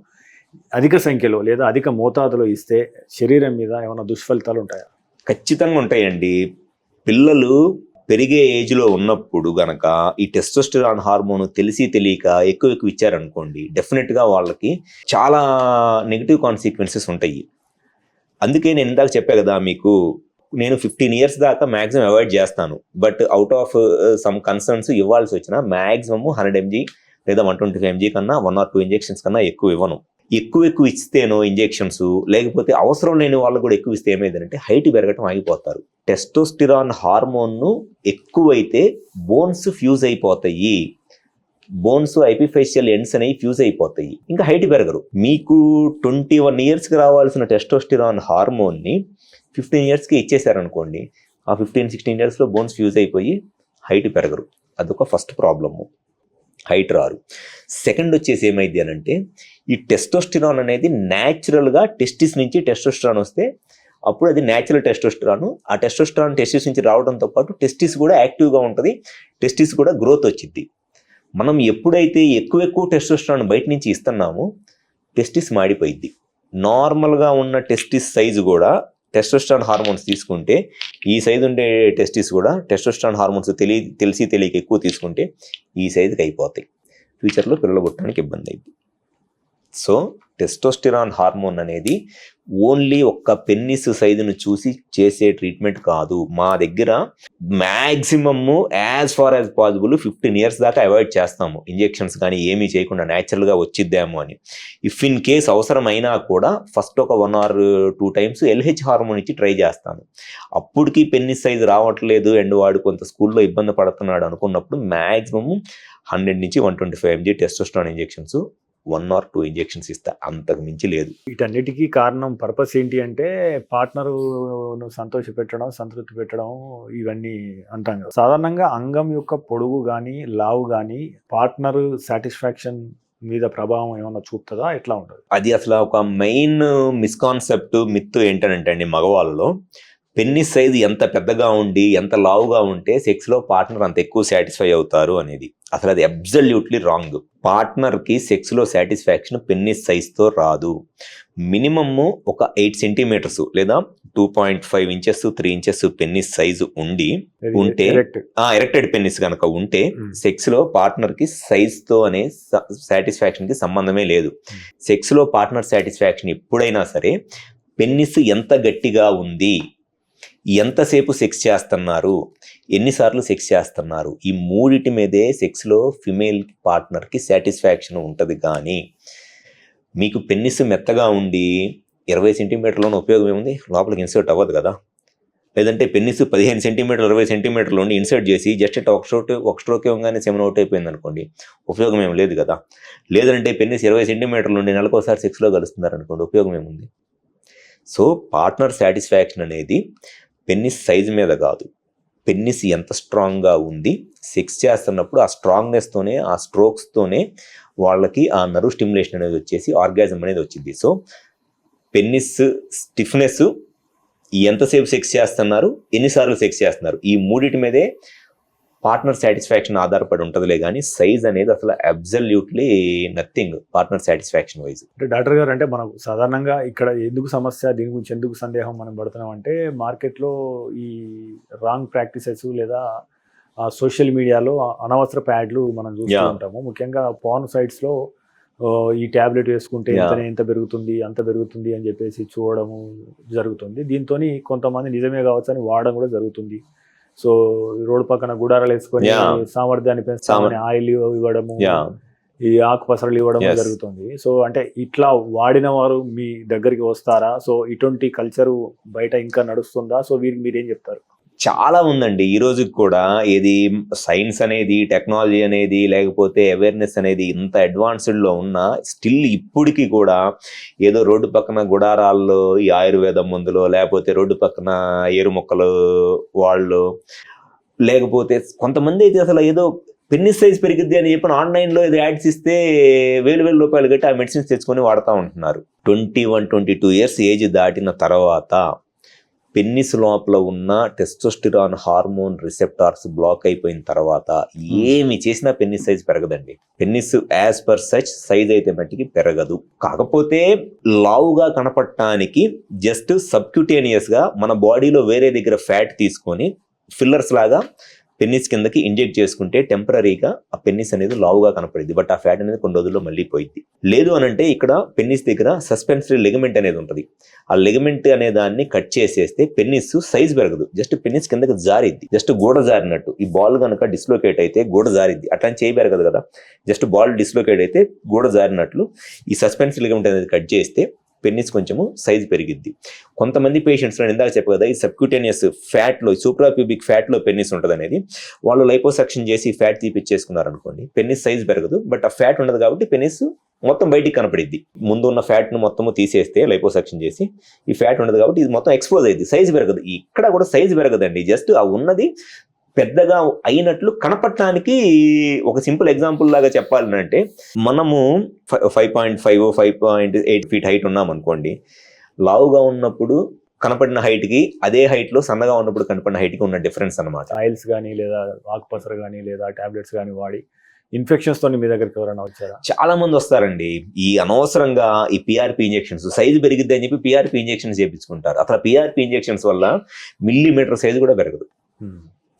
అధిక సంఖ్యలో లేదా అధిక మోతాదులో ఇస్తే శరీరం మీద ఏమైనా దుష్ఫలితాలు ఉంటాయా? ఖచ్చితంగా ఉంటాయండి. పిల్లలు పెరిగే ఏజ్లో ఉన్నప్పుడు గనక ఈ టెస్టోస్టెరాన్ హార్మోన్ తెలిసి తెలియక ఎక్కువ ఇచ్చారనుకోండి, డెఫినెట్గా వాళ్ళకి చాలా నెగిటివ్ కాన్సిక్వెన్సెస్ ఉంటాయి. అందుకే నేను ఇందాక చెప్పా కదా మీకు, నేను 15 years దాకా మ్యాక్సిమం అవాయిడ్ చేస్తాను. But out of some concerns ఇవ్వాల్సి వచ్చిన మ్యాక్సిమమ్ 100 mg లేదా 125 mg కన్నా 1 or 2 injections కన్నా ఎక్కువ ఇవ్వను. ఎక్కువ ఇస్తేనో ఇంజెక్షన్స్, లేకపోతే అవసరం లేని వాళ్ళు కూడా ఎక్కువ ఇస్తే ఏమైందంటే హైట్ పెరగటం ఆగిపోతారు. టెస్టోస్టెరాన్ హార్మోన్ను ఎక్కువైతే బోన్స్ ఫ్యూజ్ అయిపోతాయి, బోన్స్ ఎపిఫేషియల్ ఎండ్స్ అనేవి ఫ్యూజ్ అయిపోతాయి, ఇంకా హైట్ పెరగరు. మీకు 21 yearsకి రావాల్సిన టెస్టోస్టెరాన్ హార్మోన్ని 15 yearsకి ఇచ్చేసారనుకోండి, ఆ 15-16 yearsలో బోన్స్ ఫ్యూజ్ అయిపోయి హైట్ పెరగరు. అదొక ఫస్ట్ ప్రాబ్లము, హైట్ రారు. సెకండ్ వచ్చేసి ఏమైంది అని అంటే ఈ టెస్టోస్టెరాన్ అనేది న్యాచురల్గా టెస్టిస్ నుంచి టెస్టోస్టెరాన్ వస్తే అప్పుడు అది న్యాచురల్ టెస్టోస్టెరాన్. ఆ టెస్టోస్టెరాన్ టెస్టిస్ నుంచి రావడంతో పాటు టెస్టిస్ కూడా యాక్టివ్గా ఉంటుంది, టెస్టిస్ కూడా గ్రోత్ వచ్చింది. మనం ఎప్పుడైతే ఎక్కువ టెస్టోస్టెరాన్ బయట నుంచి ఇస్తున్నామో టెస్టిస్ మాడిపోయిద్ది. నార్మల్గా ఉన్న టెస్టిస్ సైజు కూడా టెస్టోస్టెరాన్ హార్మోన్స్ తీసుకుంటే ఈ సైజు ఉండే టెస్టిస్ కూడా టెస్టోస్టెరాన్ హార్మోన్స్ తెలిసి తెలియక ఎక్కువ తీసుకుంటే ఈ సైజుకి అయిపోతాయి. ఫ్యూచర్లో పిల్లలు పుట్టడానికి ఇబ్బంది అయింది. సో టెస్టోస్టెరాన్ హార్మోన్ అనేది ఓన్లీ ఒక్క పెన్నిస్ సైజును చూసి చేసే ట్రీట్మెంట్ కాదు. మా దగ్గర maximum as far as possible 15 years దాకా అవాయిడ్ చేస్తాము. ఇంజెక్షన్స్ కానీ ఏమీ చేయకుండా న్యాచురల్గా వచ్చిద్దాము అని. ఇఫ్ ఇన్ కేస్ అవసరమైనా కూడా ఫస్ట్ ఒక 1 or 2 times LH హార్మోన్ ఇచ్చి ట్రై చేస్తాను. అప్పటికి పెన్నిస్ సైజు రావట్లేదు అండ్ వాడు కొంత స్కూల్లో ఇబ్బంది పడుతున్నాడు అనుకున్నప్పుడు మ్యాక్సిమం 100 నుంచి 125 mg testosterone injections 1 or 2 injections ఇస్తా, అంతకు మించి లేదు. వీటన్నిటికీ కారణం పర్పస్ ఏంటి అంటే పార్ట్నర్ను సంతోష పెట్టడం, సంతృప్తి పెట్టడం, ఇవన్నీ అంటాం కదా. సాధారణంగా అంగం యొక్క పొడుగు కానీ లావు కానీ పార్ట్నర్ సాటిస్ఫాక్షన్ మీద ప్రభావం ఏమైనా చూపుతుందా, ఎట్లా ఉంటుంది? అది అసలు ఒక మెయిన్ మిస్కాన్సెప్ట్ మిత్ ఏంటంటే అండి, మగవాళ్ళలో పెన్నిస్ సైజు ఎంత పెద్దగా ఉండి ఎంత లావుగా ఉంటే సెక్స్లో పార్ట్నర్ అంత ఎక్కువ సాటిస్ఫై అవుతారు అనేది అసలు అది అబ్సల్యూట్లీ రాంగ్. పార్ట్నర్కి సెక్స్లో సాటిస్ఫాక్షన్ పెన్నిస్ సైజ్తో రాదు. మినిమమ్ ఒక 8 centimeters లేదా 2.5 inches 3 inches పెన్నిస్ సైజు ఉంటే ఎరెక్టెడ్ పెన్నిస్ కనుక ఉంటే సెక్స్లో పార్ట్నర్కి సైజ్తో అనే సాటిస్ఫాక్షన్కి సంబంధమే లేదు. సెక్స్లో పార్ట్నర్ సాటిస్ఫాక్షన్ ఎప్పుడైనా సరే పెన్నిస్ ఎంత గట్టిగా ఉంది, ఎంతసేపు సెక్స్ చేస్తున్నారు, ఎన్నిసార్లు సెక్స్ చేస్తున్నారు, ఈ మూడిటి మీదే సెక్స్లో ఫిమేల్ పార్ట్నర్కి సాటిస్ఫాక్షన్ ఉంటుంది. కానీ మీకు పెన్నిస్ మెత్తగా ఉండి 20 centimeterలోనే ఉపయోగం ఏముంది, లోపలికి ఇన్సర్ట్ అవ్వదు కదా. లేదంటే పెన్నిస్ 15 centimeters 20 centimeters ఉండి ఇన్సర్ట్ చేసి జస్ట్ ఒక స్ట్రోక్ ఇవ్వగానే సెమన్ అవుట్ అయిపోయింది అనుకోండి, ఉపయోగం ఏం లేదు కదా. లేదంటే పెన్నిస్ 20 centimeters ఉండి నెలకోసారి సెక్స్లో కలుస్తున్నారు అనుకోండి, ఉపయోగం ఏముంది. సో పార్ట్నర్ సాటిస్ఫాక్షన్ అనేది పెన్నిస్ సైజు మీద కాదు, పెన్నిస్ ఎంత స్ట్రాంగ్గా ఉంది, సెక్స్ చేస్తున్నప్పుడు ఆ స్ట్రాంగ్నెస్తోనే ఆ స్ట్రోక్స్తోనే వాళ్ళకి ఆ నర్వ్ స్టిమ్యులేషన్ అనేది వచ్చేసి ఆర్గాజం అనేది వచ్చింది. సో పెన్నిస్ స్టిఫ్నెస్, ఎంతసేపు సెక్స్ చేస్తున్నారు, ఎన్నిసార్లు సెక్స్ చేస్తున్నారు, ఈ మూడింటి మీదే పార్ట్నర్ సాటిస్ఫాక్షన్ ఆధారపడి ఉంటుందిలే కానీ సైజ్ అనేది అసలు absolutely nothing partner satisfaction wise. అంటే డాక్టర్ గారు, అంటే మనకు సాధారణంగా ఇక్కడ ఎందుకు సమస్య, దీని గురించి ఎందుకు సందేహం మనం పడుతున్నాం అంటే మార్కెట్లో ఈ రాంగ్ ప్రాక్టీసెస్ లేదా సోషల్ మీడియాలో అనవసర ప్యాడ్లు మనం చూస్తూ ఉంటాము. ముఖ్యంగా పార్న్ సైట్స్లో ఈ ట్యాబ్లెట్ వేసుకుంటే ఎంత పెరుగుతుంది అంత పెరుగుతుంది అని చెప్పేసి చూడడము జరుగుతుంది. దీంతో కొంతమంది నిజమే కావచ్చు అని వాడడం కూడా జరుగుతుంది. సో రోడ్డు పక్కన గుడారాలు వేసుకొని సామర్థ్యాన్ని పెంచుతామని ఆయిల్ ఇవ్వడము, ఈ ఆకుపసరలు ఇవ్వడం జరుగుతుంది. సో అంటే ఇట్లా వాడిన వారు మీ దగ్గరికి వస్తారా? సో ఇటువంటి కల్చరు బయట ఇంకా నడుస్తుందా? సో వీరికి మీరేం చెప్తారు? చాలా ఉందండి ఈ రోజుకి కూడా. ఏది సైన్స్ అనేది, టెక్నాలజీ అనేది, లేకపోతే అవేర్నెస్ అనేది ఇంత అడ్వాన్స్డ్లో ఉన్నా స్టిల్ ఇప్పటికీ కూడా ఏదో రోడ్డు పక్కన గుడారాల్లో ఈ ఆయుర్వేదం మందులో, లేకపోతే రోడ్డు పక్కన ఏరు మొక్కలు వాళ్ళు, లేకపోతే కొంతమంది అయితే అసలు ఏదో పెన్నిస్ సైజ్ పెరిగిద్ది అని చెప్పి ఆన్లైన్లో ఏదో యాడ్స్ ఇస్తే వేలు రూపాయలు కట్టి ఆ మెడిసిన్స్ తెచ్చుకొని వాడుతూ ఉంటున్నారు. 21-22 years ఏజ్ దాటిన తర్వాత పెన్నిస్ లోపల ఉన్న టెస్టోస్టెరాన్ హార్మోన్ రిసెప్టార్స్ బ్లాక్ అయిపోయిన తర్వాత ఏమి చేసినా పెన్నిస్ సైజ్ పెరగదండి. Penis as per such size అయితే మట్టికి పెరగదు. కాకపోతే లావుగా కనపడటానికి జస్ట్ సబ్క్యూటేనియస్గా మన బాడీలో వేరే దగ్గర ఫ్యాట్ తీసుకొని ఫిల్లర్స్ లాగా పెన్నిస్ కిందకి ఇంజెక్ట్ చేసుకుంటే టెంపరీగా ఆ పెన్నిస్ అనేది లావుగా కనపడింది. బట్ ఆ ఫ్యాట్ అనేది కొన్ని రోజుల్లో మళ్ళీ పోయింది. లేదు అని అంటే ఇక్కడ పెన్నిస్ దగ్గర సస్పెన్సరీ లెగమెంట్ అనేది ఉంటుంది. ఆ లెగమెంట్ అనే దాన్ని కట్ చేసేస్తే పెన్నిస్ సైజ్ పెరగదు, జస్ట్ పెన్నిస్ కిందకి జారిద్ది. జస్ట్ గోడ జారినట్టు. ఈ బాల్ కనుక డిస్లోకేట్ అయితే గోడ జారిద్ది, అట్లా చేయి పెరగదు కదా. జస్ట్ బాల్ డిస్లోకేట్ అయితే గోడ జారినట్లు ఈ సస్పెన్సరీ లెగమెంట్ అనేది కట్ చేస్తే పెన్నిస్ కొంచెము సైజ్ పెరిగిద్ది. కొంతమంది పేషెంట్స్ నేను ఇందాక చెప్పాను కదా, ఈ సబ్క్యూటేనియస్ ఫ్యాట్లో, సూప్రాప్యూబిక్ ఫ్యాట్లో పెన్నిస్ ఉంటుంది అనేది, వాళ్ళు లైపోసక్షన్ చేసి ఫ్యాట్ తీపిచ్చేసుకున్నారు అనుకోండి, పెన్నిస్ సైజ్ పెరగదు. బట్ ఆ ఫ్యాట్ ఉండదు కాబట్టి పెన్నిస్ మొత్తం బయటికి కనపడిద్ది. ముందు ఉన్న ఫ్యాట్ను మొత్తము తీసేస్తే లైపోసక్షన్ చేసి ఈ ఫ్యాట్ ఉండదు కాబట్టి ఇది మొత్తం ఎక్స్పోజ్ అయ్యింది, సైజ్ పెరగదు. ఇక్కడ కూడా సైజ్ పెరగదండి, జస్ట్ ఆ ఉన్నది పెద్దగా అయినట్లు కనపడటానికి. ఒక సింపుల్ ఎగ్జాంపుల్ లాగా చెప్పాలంటే మనము 5.5 5.8 feet హైట్ ఉన్నాం అనుకోండి, లావుగా ఉన్నప్పుడు కనపడిన హైట్కి అదే హైట్లో సన్నగా ఉన్నప్పుడు కనపడిన హైట్కి ఉన్న డిఫరెన్స్ అనమాట. ఆయిల్స్ కానీ లేదా ఆకుపసర కానీ లేదా టాబ్లెట్స్ కానీ వాడి ఇన్ఫెక్షన్స్ తో మీ దగ్గరికి ఎవరైనా వచ్చారా? చాలా మంది వస్తారండి. ఈ అనవసరంగా ఈ పిఆర్పి ఇంజెక్షన్స్ సైజు పెరిగిద్ది అని చెప్పి పిఆర్పి ఇంజెక్షన్స్ చేయించుకుంటారు. అసలు పిఆర్పి ఇంజెక్షన్స్ వల్ల మిల్లీమీటర్ సైజు కూడా పెరగదు.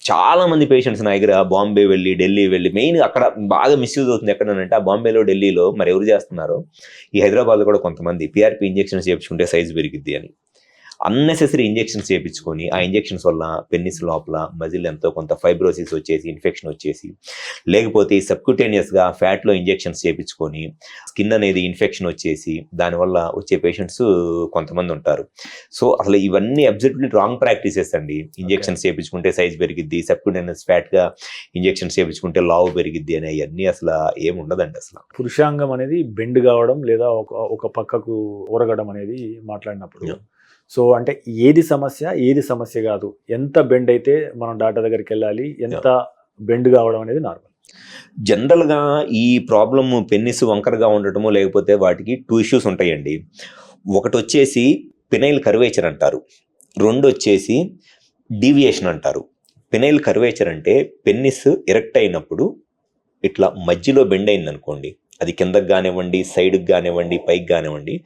చాలా మంది పేషెంట్స్ నా దగ్గర బాంబే వెళ్ళి, ఢిల్లీ వెళ్ళి, మెయిన్ అక్కడ బాగా మిస్యూజ్ అవుతుంది ఎక్కడనంటే ఆ బాంబేలో, ఢిల్లీలో మరి ఎవరు చేస్తున్నారు, ఈ హైదరాబాద్లో కూడా కొంతమంది పిఆర్పి ఇంజెక్షన్స్ చేయించుకుంటే సైజు పెరిగిద్ది అని అన్నెసెసరీ ఇంజెక్షన్స్ చేయించుకొని ఆ ఇంజెక్షన్స్ వల్ల పెన్నిస్ లోపల మజిల్ ఎంతో కొంత ఫైబ్రోసిస్ వచ్చేసి, ఇన్ఫెక్షన్ వచ్చేసి, లేకపోతే సబ్క్యూటేనియస్గా ఫ్యాట్లో ఇంజెక్షన్స్ చేయించుకొని స్కిన్ అనేది ఇన్ఫెక్షన్ వచ్చేసి దానివల్ల వచ్చే పేషెంట్స్ కొంతమంది ఉంటారు. సో అసలు ఇవన్నీ అబ్సల్యూట్లీ రాంగ్ ప్రాక్టీసెస్ అండి. ఇంజెక్షన్స్ చేయించుకుంటే సైజ్ పెరిగిద్ది, సబ్క్యూటేనియస్ ఫ్యాట్గా ఇంజెక్షన్స్ చేయించుకుంటే లావు పెరిగిద్ది అని అవన్నీ అసలు ఏముండదండి. అసలు పురుషాంగం అనేది బెండ్ కావడం లేదా ఒక పక్కకు ఒరగడం అనేది మాట్లాడినప్పుడు సో అంటే ఏది సమస్య కాదు, ఎంత బెండ్ అయితే మనం డాక్టర్ దగ్గరికి వెళ్ళాలి, ఎంత బెండ్ కావడం అనేది నార్మల్. జనరల్గా ఈ ప్రాబ్లమ్ పెన్నిస్ వంకరగా ఉండటము లేకపోతే వాటికి 2 ఇష్యూస్ ఉంటాయండి. ఒకటి వచ్చేసి పెనైల్ కర్వేచర్ అంటారు, 2 వచ్చేసి డీవియేషన్ అంటారు. పెనైల్ కర్వేచర్ అంటే పెన్నిస్ ఎరెక్ట్ అయినప్పుడు ఇట్లా మధ్యలో బెండ్ అయింది అనుకోండి, అది కిందకి కానివ్వండి, సైడ్కి కానివ్వండి, పైకి కానివ్వండి,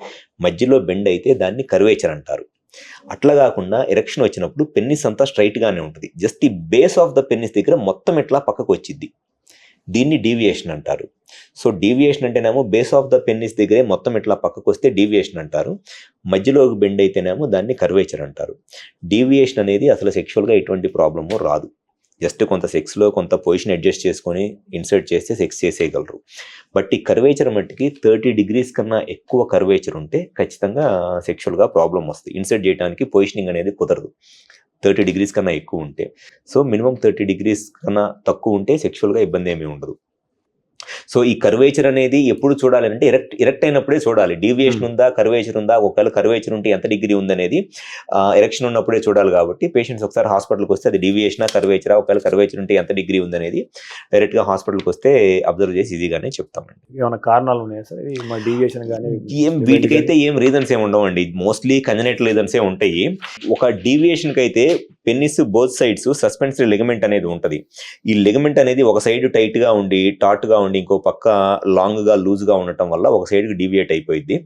మధ్యలో బెండ్ అయితే దాన్ని కర్వేచర్ అంటారు. అట్లా కాకుండా ఎరెక్షన్ వచ్చినప్పుడు పెన్నిస్ అంతా స్ట్రైట్గానే ఉంటుంది, జస్ట్ ఈ బేస్ ఆఫ్ ద పెన్నిస్ దగ్గర మొత్తం ఇట్లా పక్కకు వచ్చింది, దీన్ని డీవియేషన్ అంటారు. సో డీవియేషన్ అంటేనేమో బేస్ ఆఫ్ ద పెన్నిస్ దగ్గరే మొత్తం ఇట్లా పక్కకు వస్తే డీవియేషన్ అంటారు, మధ్యలోకి బెండ్ అయితేనేమో దాన్ని కర్వేచర్ అంటారు. డీవియేషన్ అనేది అసలు సెక్షువల్గా ఎటువంటి ప్రాబ్లము రాదు, జస్ట్ కొంత సెక్స్లో కొంత పొజిషన్ అడ్జస్ట్ చేసుకొని ఇన్సర్ట్ చేస్తే సెక్స్ చేసేయగలరు. బట్ ఈ కర్వేచర్ మట్టికి 30 degrees కన్నా ఎక్కువ కర్వేచర్ ఉంటే ఖచ్చితంగా సెక్షువల్గా ప్రాబ్లం వస్తుంది. ఇన్సర్ట్ చేయడానికి పొజిషనింగ్ అనేది కుదరదు 30 degrees కన్నా ఎక్కువ ఉంటే. సో మినిమం 30 degrees కన్నా తక్కువ ఉంటే సెక్షువల్గా ఇబ్బంది ఏమీ ఉండదు. సో ఈ కర్వేచర్ అనేది ఎప్పుడు చూడాలి అంటే ఎరెక్ట్ అయినప్పుడే చూడాలి. డీవియేషన్ ఉందా, కర్వేచర్ ఉందా, ఒకవేళ కర్వేచర్ ఉంటే ఎంత డిగ్రీ ఉందనేది ఎరెక్షన్ ఉన్నప్పుడే చూడాలి. కాబట్టి పేషెంట్స్ ఒకసారి హాస్పిటల్కి వస్తే అది డీవియేషనా కర్వేచరా, ఒకవేళ కర్వేచర్ ఉంటే ఎంత డిగ్రీ ఉందనేది డైరెక్ట్గా హాస్పిటల్కి వస్తే అబ్జర్వ్ చేసి ఈజీగానే చెప్తామండి. ఏమైనా కారణాలు ఉన్నాయా సార్ డీవియేషన్ కానీ? వీటికైతే ఏం రీజన్స్ ఏమి ఉండవండి, మోస్ట్లీ కంజనైటల్ రీజన్సే ఉంటాయి. ఒక డీవియేషన్కి అయితే పెన్నిస్ బోత్ సైడ్స్ సస్పెన్సరీ లిగమెంట్ అనేది ఉంటుంది. ఈ లిగమెంట్ అనేది ఒక సైడ్ టైట్గా ఉండి టాట్గా ఉండి ఇంకో పక్క లాంగ్గా లూజ్గా ఉండటం వల్ల ఒక సైడ్కి డీవియేట్ అయిపోయింది.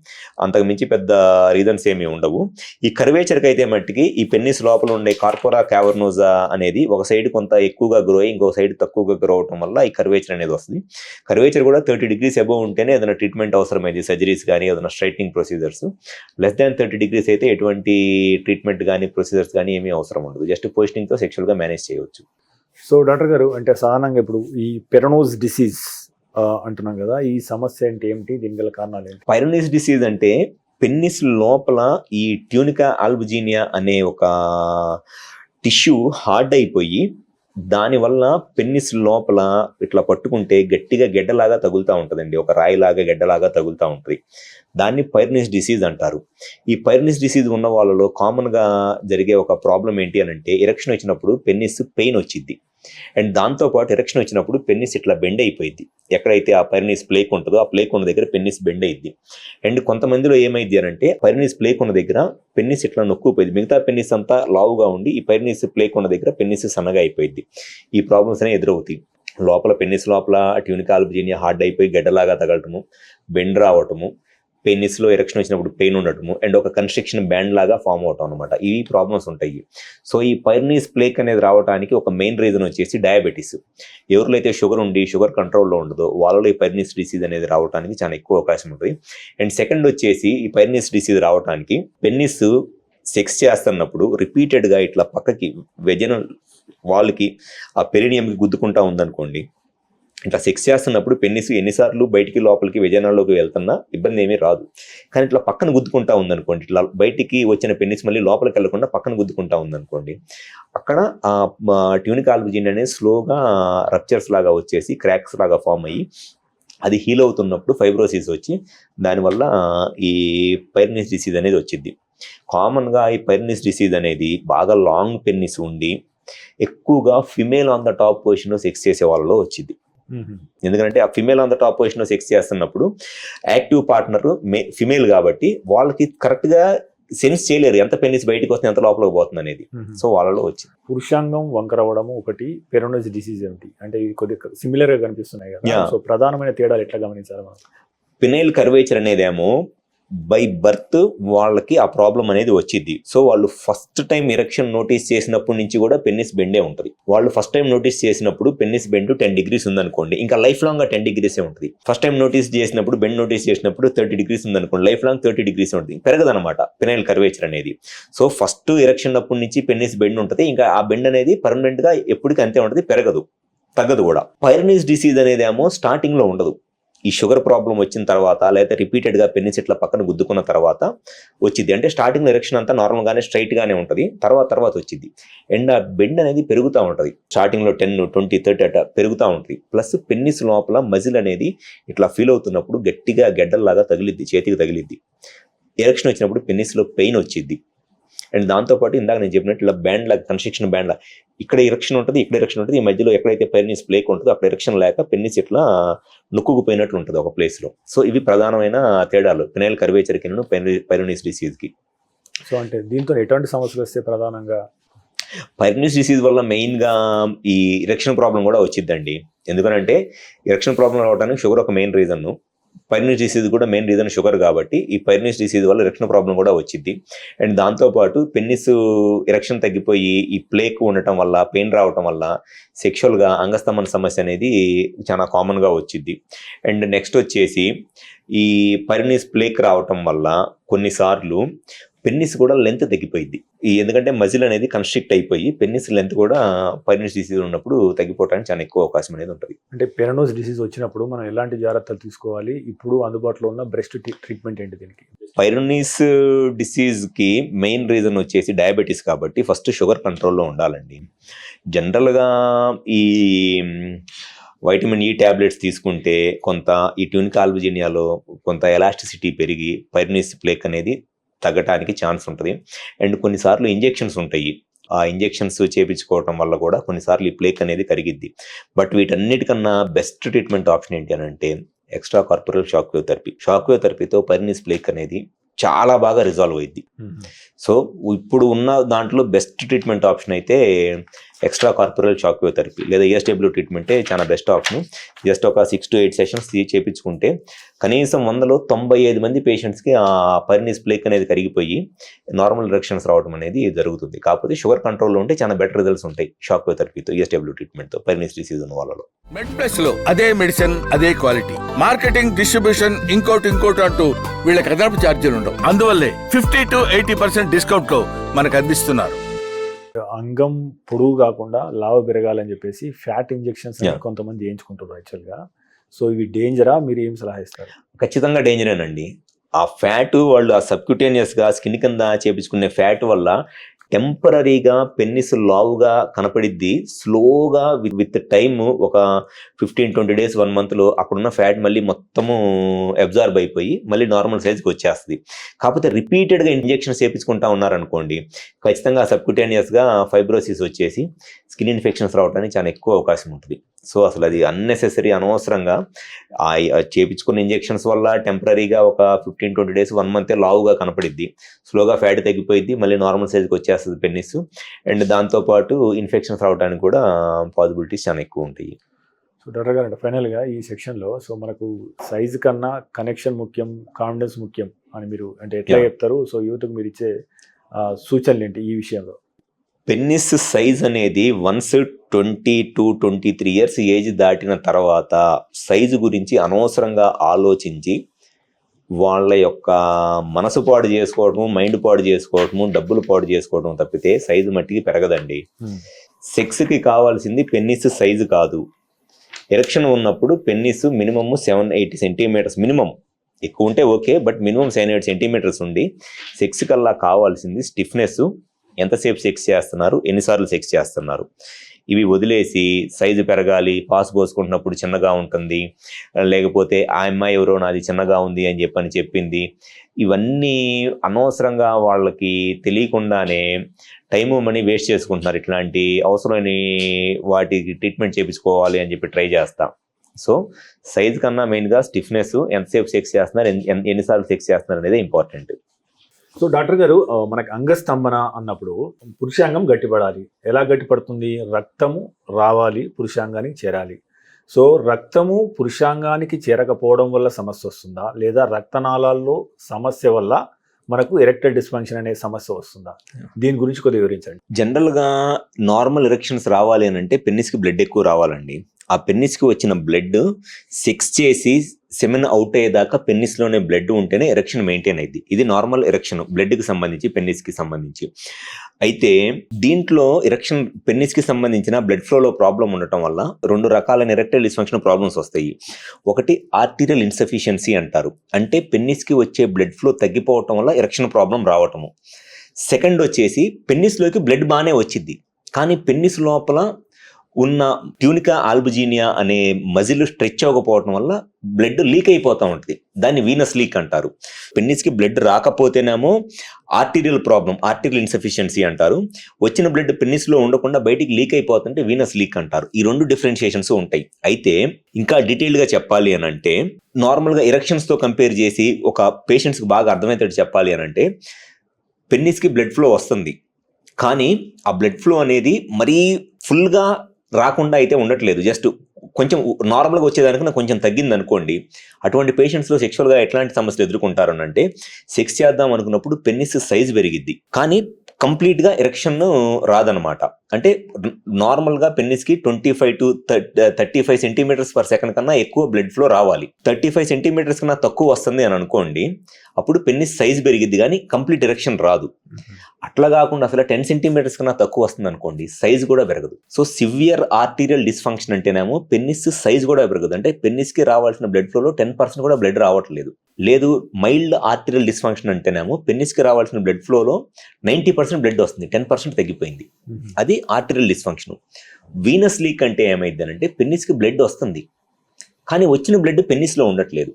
అంతకు మించి పెద్ద రీజన్స్ ఏమీ ఉండవు. ఈ కర్వేచర్కి అయితే మట్టికి ఈ పెన్నిస్ లోపల ఉండే కార్పోరా క్యావర్నోజా అనేది ఒక సైడ్ కొంత ఎక్కువగా గ్రో అయ్యి ఇంకో సైడ్ తక్కువగా గ్రో అవటం వల్ల ఈ కర్వేచర్ అనేది వస్తుంది. కర్వేచర్ కూడా 30 degrees అబోవ్ ఉంటేనే ఏదైనా ట్రీట్మెంట్ అవసరమైంది, సర్జరీస్ కానీ ఏదైనా straightening procedures. Less than 30 degrees అయితే ఎటువంటి ట్రీట్మెంట్ కానీ ప్రొసీజర్స్ కానీ ఏమీ అవసరం ఉండదు, జస్ట్ పొజిషనింగ్తో సెక్షువల్గా మేనేజ్ చేయవచ్చు. సో డాక్టర్ గారు అంటే సాధారణంగా ఇప్పుడు ఈ పెరనోస్ డిసీజ్ అంటున్నాం కదా, ఈ సమస్య అంటే ఏమిటి, దీని గల కారణాలు ఏంటి? పైరోనిస్ డిసీజ్ అంటే పెన్నిస్ లోపల ఈ ట్యూనికా ఆల్బుజినియా అనే ఒక టిష్యూ హార్డ్ అయిపోయి దానివల్ల పెన్నిస్ లోపల ఇట్లా పట్టుకుంటే గట్టిగా గెడ్డలాగా తగులుతూ ఉంటుందండి, ఒక రాయిలాగా గెడ్డలాగా తగులుతూ ఉంటుంది. దాన్ని పైరోనిస్ డిసీజ్ అంటారు. ఈ పైరోనిస్ డిసీజ్ ఉన్న వాళ్ళలో కామన్గా జరిగే ఒక ప్రాబ్లం ఏంటి అని అంటే ఎరెక్షన్ వచ్చినప్పుడు పెన్నిస్ పెయిన్ వచ్చింది, అండ్ దాంతోపాటు ఎరెక్షన్ వచ్చినప్పుడు పెన్నిస్ ఇట్లా బెండ్ అయిపోయింది. ఎక్కడైతే ఆ పైరోనిస్ ప్లేక్ ఉంటుందో ఆ ప్లేక్ ఉన్న దగ్గర పెన్నిస్ బెండ్ అయింది. అండ్ కొంతమందిలో ఏమైంది అని అంటే పైరోనిస్ ప్లేక్ ఉన్న దగ్గర పెన్నిస్ ఇట్లా నొక్కుపోయింది, మిగతా పెన్నిస్ అంతా లావుగా ఉండి ఈ పైరోనిస్ ప్లేక్ ఉన్న దగ్గర పెన్నిస్ సన్నగా అయిపోయింది. ఈ ప్రాబ్లమ్స్ అనేవి ఎదురవుతాయి. లోపల పెన్నిస్ లోపల ట్యూనికా ఆల్బుజినియా హార్డ్ అయిపోయి గడ్డలాగా తగలటము, బెండ్ రావటము, పెన్నిస్లో ఎరెక్షన్ వచ్చినప్పుడు పెయిన్ ఉండటము, అండ్ ఒక కన్స్ట్రక్షన్ బ్యాండ్ లాగా ఫామ్ అవటం అనమాట. ఇవి ప్రాబ్లమ్స్ ఉంటాయి. సో ఈ పైరోనిస్ ప్లేక్ అనేది రావడానికి ఒక మెయిన్ రీజన్ వచ్చేసి డయాబెటీస్. ఎవరిలో అయితే షుగర్ ఉండి షుగర్ కంట్రోల్లో ఉండదో వాళ్ళలో ఈ పైరోనిస్ డిసీజ్ అనేది రావడానికి చాలా ఎక్కువ అవకాశం ఉంటుంది. అండ్ సెకండ్ వచ్చేసి ఈ పైరోనిస్ డిసీజ్ రావడానికి పెన్నిస్ సెక్స్ చేస్తున్నప్పుడు రిపీటెడ్గా ఇట్లా పక్కకి వెజనల్ వాల్కి ఆ పెరినియంకి గుద్దుకుంటా ఉందనుకోండి, ఇట్లా సెక్స్ చేస్తున్నప్పుడు పెన్నిస్ ఎన్నిసార్లు బయటికి లోపలికి వెజనాల్లోకి వెళ్తున్నా ఇబ్బంది ఏమీ రాదు. కానీ ఇట్లా పక్కన గుద్దుకుంటా ఉందనుకోండి, ఇట్లా బయటికి వచ్చిన పెన్నిస్ మళ్ళీ లోపలికి వెళ్లకుండా పక్కన గుద్దుకుంటా ఉందనుకోండి, అక్కడ ట్యూనికా ఆల్బుజినియా అనేది స్లోగా రప్చర్స్ లాగా వచ్చేసి క్రాక్స్ లాగా ఫామ్ అయ్యి అది హీల్ అవుతున్నప్పుడు ఫైబ్రోసిస్ వచ్చి దానివల్ల ఈ పైరోనిస్ డిసీజ్ అనేది వచ్చింది. కామన్గా ఈ పైరోనిస్ డిసీజ్ అనేది బాగా లాంగ్ పెన్నిస్ ఉండి ఎక్కువగా ఫిమేల్ ఆన్ ద టాప్ పొజిషన్లో సెక్స్ చేసే వాళ్ళలో వచ్చింది. ఎందుకంటే ఆ ఫిమేల్ ఆన్ ద టాప్ పొజిషన్లో సెక్స్ చేస్తున్నప్పుడు యాక్టివ్ పార్ట్నర్ ఫిమేల్ కాబట్టి వాళ్ళకి కరెక్ట్గా సెన్స్ చేయలేరు ఎంత పెన్నిస్ బయటకు వస్తుంది ఎంత లోపలికి పోతుంది అనేది. సో వాళ్ళలో వచ్చింది. పురుషాంగం వంకర అవ్వడము ఒకటి, పెరోనస్ డిసీజ్ ఏమిటి అంటే ఇవి కొద్దిగా సిమిలర్ గా కనిపిస్తున్నాయి కదా. Yeah. సో ప్రధానమైన తేడాలు ఎట్లా గమనించాలి మనం? పినైల్ కర్వేచర్ అనేదేమో బై బర్త్ వాళ్ళకి ఆ ప్రాబ్లం అనేది వచ్చింది. సో వాళ్ళు ఫస్ట్ టైం ఇరెక్షన్ నోటీస్ చేసినప్పటి నుంచి కూడా పెన్నిస్ బెండే ఉంటుంది. వాళ్ళు ఫస్ట్ టైం నోటీస్ చేసినప్పుడు పెన్నిస్ బెండ్ 10 degrees ఉందనుకోండి, ఇంకా లైఫ్ లాంగ్ 10 degrees ఉంటుంది. ఫస్ట్ టైం నోటీస్ చేసినప్పుడు బెండ్ నోటీస్ చేసినప్పుడు 30 degrees ఉందనుకోండి, లైఫ్ లాంగ్ 30 degrees ఉంటుంది. పెరగదనమాట పినైల్ కర్వేచర్ అనేది. సో ఫస్ట్ ఇరెక్షన్ అప్పటి నుంచి పెన్నిస్ బెండ్ ఉంటుంది. ఇంకా ఆ బెండ్ అనేది పర్మనెంట్ గా ఎప్పటికీ అంతే ఉంటుంది, పెరగదు, తగ్గదు కూడా. పైరనీస్ డిసీజ్ అనేది ఏమో స్టార్టింగ్ లో ఉండదు. ఈ షుగర్ ప్రాబ్లం వచ్చిన తర్వాత లేదా రిపీటెడ్ గా పెన్నిస్ ఇట్లా పక్కన గుద్దుకున్న తర్వాత వచ్చింది. అంటే స్టార్టింగ్ ఎరెక్షన్ అంతా నార్మల్ గానే స్ట్రైట్ గానే ఉంటుంది, తర్వాత వచ్చింది. అండ్ ఆ బెండ్ అనేది పెరుగుతూ ఉంటుంది. స్టార్టింగ్ లో 10, 20, 30 అట్లా పెరుగుతూ ఉంటుంది. ప్లస్ పెన్నిస్ లోపల మజిల్ అనేది ఇట్లా ఫీల్ అవుతున్నప్పుడు గట్టిగా గెడ్డల్లాగా తగిలిద్ది, చేతికి తగిలిద్ది. ఎరెక్షన్ వచ్చినప్పుడు పెన్నిస్ లో పెయిన్ వచ్చింది. అండ్ దాంతోపాటు ఇందాక నేను చెప్పినట్టు ఇలా బ్యాండ్ లాగా, కన్స్ట్రక్షన్ బ్యాండ్ లాగా ఇక్కడ ఇరెక్షన్ ఉంటుంది, ఇక్కడ ఇరెక్షన్ ఉంటుంది. ఈ మధ్యలో ఎక్కడైతే పెన్నిస్ ప్లేక్ ఉంటుందో అక్కడ ఇరెక్షన్ లేక పెన్నిస్ ఇట్లా నుక్కుకుపోయినట్లు ఉంటుంది ఒక ప్లేస్ లో. సో ఇవి ప్రధానమైన తేడాలు పినైల్ కర్వేచర్ కి పైరోనిస్ డిసీజ్ కి. సో అంటే దీంతో ఎటువంటి సమస్యలు వస్తే ప్రధానంగా? పైరోనిస్ డిసీజ్ వల్ల మెయిన్ గా ఈ ఇరెక్షన్ ప్రాబ్లం కూడా వచ్చిందండి. ఎందుకంటే ఇరెక్షన్ ప్రాబ్లం రావడానికి షుగర్ ఒక మెయిన్ రీజన్, పైరోనిస్ డిసీజ్ కూడా మెయిన్ రీజన్ షుగర్ కాబట్టి ఈ పైరోనిస్ డిసీజ్ వల్ల ఇరెక్షన్ ప్రాబ్లం కూడా వచ్చింది. అండ్ దాంతోపాటు పెన్నిస్ ఇరెక్షన్ తగ్గిపోయి ఈ ప్లేక్ ఉండటం వల్ల, పెయిన్ రావటం వల్ల సెక్షువల్గా అంగస్తమన సమస్య అనేది చాలా కామన్గా వచ్చింది. అండ్ నెక్స్ట్ వచ్చేసి ఈ పైరోనిస్ ప్లేక్ రావటం వల్ల కొన్నిసార్లు పెన్నిస్ కూడా లెంత్ తగ్గిపోయింది. ఎందుకంటే మజిల్ అనేది కన్స్ట్రిక్ట్ అయిపోయి పెన్నిస్ లెంత్ కూడా పైరోనిస్ డిసీజ్ ఉన్నప్పుడు తగ్గిపోవడానికి చాలా ఎక్కువ అవకాశం అనేది ఉంటుంది. అంటే పెరోనస్ డిసీజ్ వచ్చినప్పుడు మనం ఎలాంటి జాగ్రత్తలు తీసుకోవాలి? ఇప్పుడు అందుబాటులో ఉన్న బెస్ట్ ట్రీట్మెంట్ ఏంటి దీనికి? పైరోనిస్ డిసీజ్ కి మెయిన్ రీజన్ వచ్చేసి డయాబెటీస్ కాబట్టి ఫస్ట్ షుగర్ కంట్రోల్లో ఉండాలండి. జనరల్గా ఈ వైటమిన్ ఈ ట్యాబ్లెట్స్ తీసుకుంటే కొంత ఈ ట్యూనిక్ ఆల్బుజినియాలో కొంత ఎలాస్టిసిటీ పెరిగి పైరోనిస్ ప్లేక్ అనేది తగ్గటానికి ఛాన్స్ ఉంటుంది. అండ్ కొన్నిసార్లు ఇంజెక్షన్స్ ఉంటాయి, ఆ ఇంజెక్షన్స్ చేయించుకోవటం వల్ల కూడా కొన్నిసార్లు ఈ ప్లేక్ అనేది కరిగిద్ది. బట్ వీటన్నిటికన్నా బెస్ట్ ట్రీట్మెంట్ ఆప్షన్ ఏంటి అని అంటే extra corporeal shock wave therapy. Shock wave థెరపీతో పైరోనిస్ ప్లేక్ అనేది చాలా బాగా రిజాల్వ్ అయింది. సో ఇప్పుడు ఉన్న దాంట్లో బెస్ట్ ట్రీట్మెంట్ ఆప్షన్ అయితే extra corporeal shock wave therapy లేదా ESW ట్రీట్మెంటే చాలా బెస్ట్ ఆప్షన్. జస్ట్ ఒక 6 to 8 సెషన్స్ చేయించుకుంటే కనీసం 100లో 95 మంది పేషెంట్స్కి ఆ పైరోనిస్ ప్లేక్ అనేది కరిగిపోయి నార్మల్ ఇరెక్షన్స్ రావడం అనేది జరుగుతుంది. కాకపోతే షుగర్ కంట్రోల్లో ఉంటే చాలా బెటర్ రిజల్ట్స్ ఉంటాయి షాక్ వేవ్ థెరపీతో, ESW ట్రీట్మెంట్తో పైరోనిస్ డిసీజ్ ఉన్న వాళ్ళలో. మెడ్ ప్లస్ లో అదే మెడిసిన్, అదే క్వాలిటీ, మార్కెటింగ్, డిస్ట్రిబ్యూషన్, ఇంకోటి అంటూ వీళ్ళకి అదనపు ఛార్జీలు ఉండవు. అందువల్లే 50 to 80% డిస్కౌంట్ లో మనకు అందిస్తున్నారు. అంగం పొడుగు కాకుండా లావు పెరగాలని చెప్పేసి ఫ్యాట్ ఇంజెక్షన్స్ Yeah. కొంతమంది చేయించుకుంటారు యాక్చువల్గా. సో ఇవి డేంజరా? మీరు ఏం సలహా ఇస్తారు? ఖచ్చితంగా డేంజరేనండి. ఆ ఫ్యాట్ వాళ్ళు ఆ సబ్క్యూటేనియస్గా స్కిన్ కింద చేపించుకునే ఫ్యాట్ వల్ల టెంపరీగా పెన్నిస్ లావుగా కనపడిద్ది. స్లోగా విత్ టైమ్ ఒక 15-20 days 1 monthలో అక్కడున్న ఫ్యాట్ మళ్ళీ మొత్తము అబ్జార్బ్ అయిపోయి మళ్ళీ నార్మల్ సైజ్కి వచ్చేస్తుంది. కాకపోతే రిపీటెడ్గా ఇంజెక్షన్స్ చేయించుకుంటా ఉన్నారనుకోండి, ఖచ్చితంగా సబ్క్యూటేనియస్గా ఫైబ్రోసిస్ వచ్చేసి స్కిన్ ఇన్ఫెక్షన్స్ రావడానికి చాలా ఎక్కువ అవకాశం ఉంటుంది. సో అసలు అది అన్నెసెసరీ, అనవసరంగా చేపించుకున్న ఇంజెక్షన్స్ వల్ల టెంపరీగా ఒక 15-20 days 1 month లావుగా కనపడిద్ది, స్లోగా ఫ్యాట్ తగ్గిపోయింది, మళ్ళీ నార్మల్ సైజ్కి వచ్చేస్తుంది పెన్నిస్. అండ్ దాంతోపాటు ఇన్ఫెక్షన్స్ రావడానికి కూడా పాసిబిలిటీస్ చాలా ఎక్కువ ఉంటాయి. సో డాక్టర్ గారు, ఫైనల్గా ఈ సెక్షన్లో సో మనకు సైజు కన్నా కనెక్షన్ ముఖ్యం, కాన్ఫిడెన్స్ ముఖ్యం అని మీరు అంటే ఎట్లా చెప్తారు? సో యూత్కి మీరు ఇచ్చే సూచనలు ఏంటి ఈ విషయంలో? పెన్నిస్ సైజ్ అనేది వన్స్ 20 to 23 years ఏజ్ దాటిన తర్వాత సైజు గురించి అనవసరంగా ఆలోచించి వాళ్ళ యొక్క మనసు పాడు చేసుకోవటము, మైండ్ పాడు చేసుకోవటము, డబ్బులు పాడు చేసుకోవటం తప్పితే సైజు మట్టికి పెరగదండి. సెక్స్కి కావాల్సింది పెన్నిస్ సైజు కాదు. ఎరెక్షన్ ఉన్నప్పుడు పెన్నిస్ మినిమమ్ 7-8 centimeters మినిమం, ఎక్కువ ఉంటే ఓకే, బట్ మినిమం 7-8 centimeters ఉండి సెక్స్ కల్లా కావాల్సింది స్టిఫ్నెస్, ఎంతసేపు సెక్స్ చేస్తున్నారు, ఎన్నిసార్లు సెక్స్ చేస్తున్నారు, ఇవి వదిలేసి సైజు పెరగాలి, పాస్ పోసుకుంటున్నప్పుడు చిన్నగా ఉంటుంది, లేకపోతే ఆ అమ్మాయి ఎవరో నాది చిన్నగా ఉంది అని చెప్పింది, ఇవన్నీ అనవసరంగా వాళ్ళకి తెలియకుండానే టైము మనీ వేస్ట్ చేసుకుంటున్నారు. ఇట్లాంటి అవసరమైన వాటికి ట్రీట్మెంట్ చేయించుకోవాలి అని చెప్పి ట్రై చేస్తాం. సో సైజ్ కన్నా మెయిన్గా స్టిఫ్నెస్, ఎంతసేపు సెక్స్ చేస్తున్నారు, ఎన్నిసార్లు సెక్స్ చేస్తున్నారు అనేది ఇంపార్టెంట్. సో డాక్టర్ గారు మనకి అంగస్తంభన అన్నప్పుడు పురుషాంగం గట్టిపడాలి. ఎలా గట్టిపడుతుంది? రక్తము రావాలి, పురుషాంగానికి చేరాలి. సో రక్తము పురుషాంగానికి చేరకపోవడం వల్ల సమస్య వస్తుందా, లేదా రక్తనాళాల్లో సమస్య వల్ల మనకు ఎరెక్టైల్ డిస్ఫంక్షన్ అనే సమస్య వస్తుందా? దీని గురించి కొద్దిగా వివరించండి. జనరల్గా నార్మల్ ఎరెక్షన్స్ రావాలి అని అంటే పెన్నిస్కి బ్లడ్ ఎక్కువ రావాలండి. ఆ పెన్నిస్కి వచ్చిన బ్లడ్ సెక్స్ చేసి సెమెన్ అవుట్ అయ్యేదాకా పెన్నిస్లోనే బ్లడ్ ఉంటేనే ఎరెక్షన్ మెయింటైన్ అయింది. ఇది నార్మల్ ఎరెక్షన్ బ్లడ్కి సంబంధించి, పెన్నిస్కి సంబంధించి. అయితే దీంట్లో ఎరెక్షన్ పెన్నిస్కి సంబంధించిన బ్లడ్ ఫ్లోలో ప్రాబ్లం ఉండటం వల్ల 2 రకాలైన ఎరెక్టైల్ డిస్ఫంక్షన్ ప్రాబ్లమ్స్ వస్తాయి. ఒకటి ఆర్టీరియల్ ఇన్సఫిషియన్సీ అంటారు, అంటే పెన్నిస్కి వచ్చే బ్లడ్ ఫ్లో తగ్గిపోవటం వల్ల ఎరెక్షన్ ప్రాబ్లం రావటము. సెకండ్ వచ్చేసి పెన్నిస్లోకి బ్లడ్ బాగానే వచ్చింది, కానీ పెన్నిస్ లోపల ఉన్న ట్యూనికా ఆల్బుజినియా అనే మజిల్ స్ట్రెచ్ అవ్వకపోవడం వల్ల బ్లడ్ లీక్ అయిపోతూ ఉంటుంది. దాన్ని వీనస్ లీక్ అంటారు. పెన్నిస్కి బ్లడ్ రాకపోతేనేమో ఆర్టీరియల్ ప్రాబ్లం, ఆర్టీరియల్ ఇన్సఫిషియన్సీ అంటారు. వచ్చిన బ్లడ్ పెన్నిస్లో ఉండకుండా బయటికి లీక్ అయిపోతుంటే వీనస్ లీక్ అంటారు. ఈ 2 డిఫరెన్షియేషన్స్ ఉంటాయి. అయితే ఇంకా డీటెయిల్గా చెప్పాలి అని అంటే, నార్మల్గా ఎరెక్షన్స్తో కంపేర్ చేసి ఒక పేషెంట్స్కి బాగా అర్థమయ్యేటట్టు చెప్పాలి అని అంటే, పెన్నిస్కి బ్లడ్ ఫ్లో వస్తుంది, కానీ ఆ బ్లడ్ ఫ్లో అనేది మరీ ఫుల్గా రాకుండా అయితే ఉండట్లేదు. జస్ట్ కొంచెం నార్మల్గా వచ్చేదానికన్నా కొంచెం తగ్గింది అనుకోండి. అటువంటి పేషెంట్స్లో సెక్షువల్గా ఎట్లాంటి సమస్యలు ఎదుర్కొంటారు అంటే, సెక్స్ చేద్దాం అనుకున్నప్పుడు పెన్నిస్ సైజ్ పెరిగిద్ది, కానీ కంప్లీట్గా ఎరెక్షన్ రాదనమాట. అంటే నార్మల్గా పెన్నిస్కి 25 to 35 సెంటీమీటర్స్ పర్ సెకండ్ కన్నా ఎక్కువ బ్లడ్ ఫ్లో రావాలి. 35 సెంటీమీటర్స్ కన్నా తక్కువ వస్తుంది అని అనుకోండి, అప్పుడు పెన్నిస్ సైజ్ పెరిగిద్ది, కానీ కంప్లీట్ ఎరెక్షన్ రాదు. అట్లా కాకుండా అసలు 10 సెంటీమీటర్స్ కన్నా తక్కువ వస్తుంది అనుకోండి, సైజ్ కూడా పెరగదు. సో సివియర్ ఆర్టీరియల్ డిస్ఫంక్షన్ అంటేనేమో పెన్నిస్ సైజ్ కూడా పెరగదు, అంటే పెన్నిస్కి రావాల్సిన బ్లడ్ ఫ్లోలో 10% కూడా బ్లడ్ రావట్లేదు. లేదు మైల్డ్ ఆర్టీరియల్ డిస్ఫంక్షన్ అంటేనేమో పెన్నిస్కి రావాల్సిన బ్లడ్ ఫ్లోలో 90% బ్లడ్ వస్తుంది, 10% తగ్గిపోయింది. అది ఆర్టీరియల్ డిస్ఫంక్షన్. వీనస్ లీక్ అంటే ఏమైంది అంటే, పెన్నిస్కి బ్లడ్ వస్తుంది, కానీ వచ్చిన బ్లడ్ పెన్నిస్లో ఉండట్లేదు.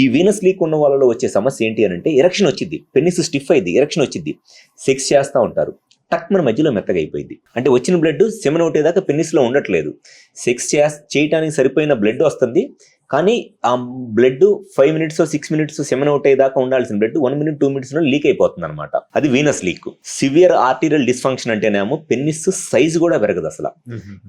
ఈ వీనస్ లీక్ ఉన్న వాళ్ళలో వచ్చే సమస్య ఏంటి అని అంటే, ఎరెక్షన్ వచ్చింది, పెన్నిస్ స్టిఫ్ అయింది, ఎరెక్షన్ వచ్చింది, సెక్స్ చేస్తూ ఉంటారు, టక్ మన మధ్యలో మెత్తగా అయిపోయింది. అంటే వచ్చిన బ్లడ్ సెమెన్ అవుట్ అయ్యేదాకా పెన్నిస్లో ఉండట్లేదు. సెక్స్ చేయడానికి సరిపోయిన బ్లడ్ వస్తుంది, కానీ ఆ blood 5 minutes 6 minutes semen out అయ్యేదాకా ఉండాల్సిన బ్లడ్ 1 minute 2 minutes లీక్ అయిపోతుంది అనమాట. అది Venus leak. Severe arterial dysfunction అంటేనేమో పెన్నిస్ సైజ్ కూడా పెరగదు అసలు.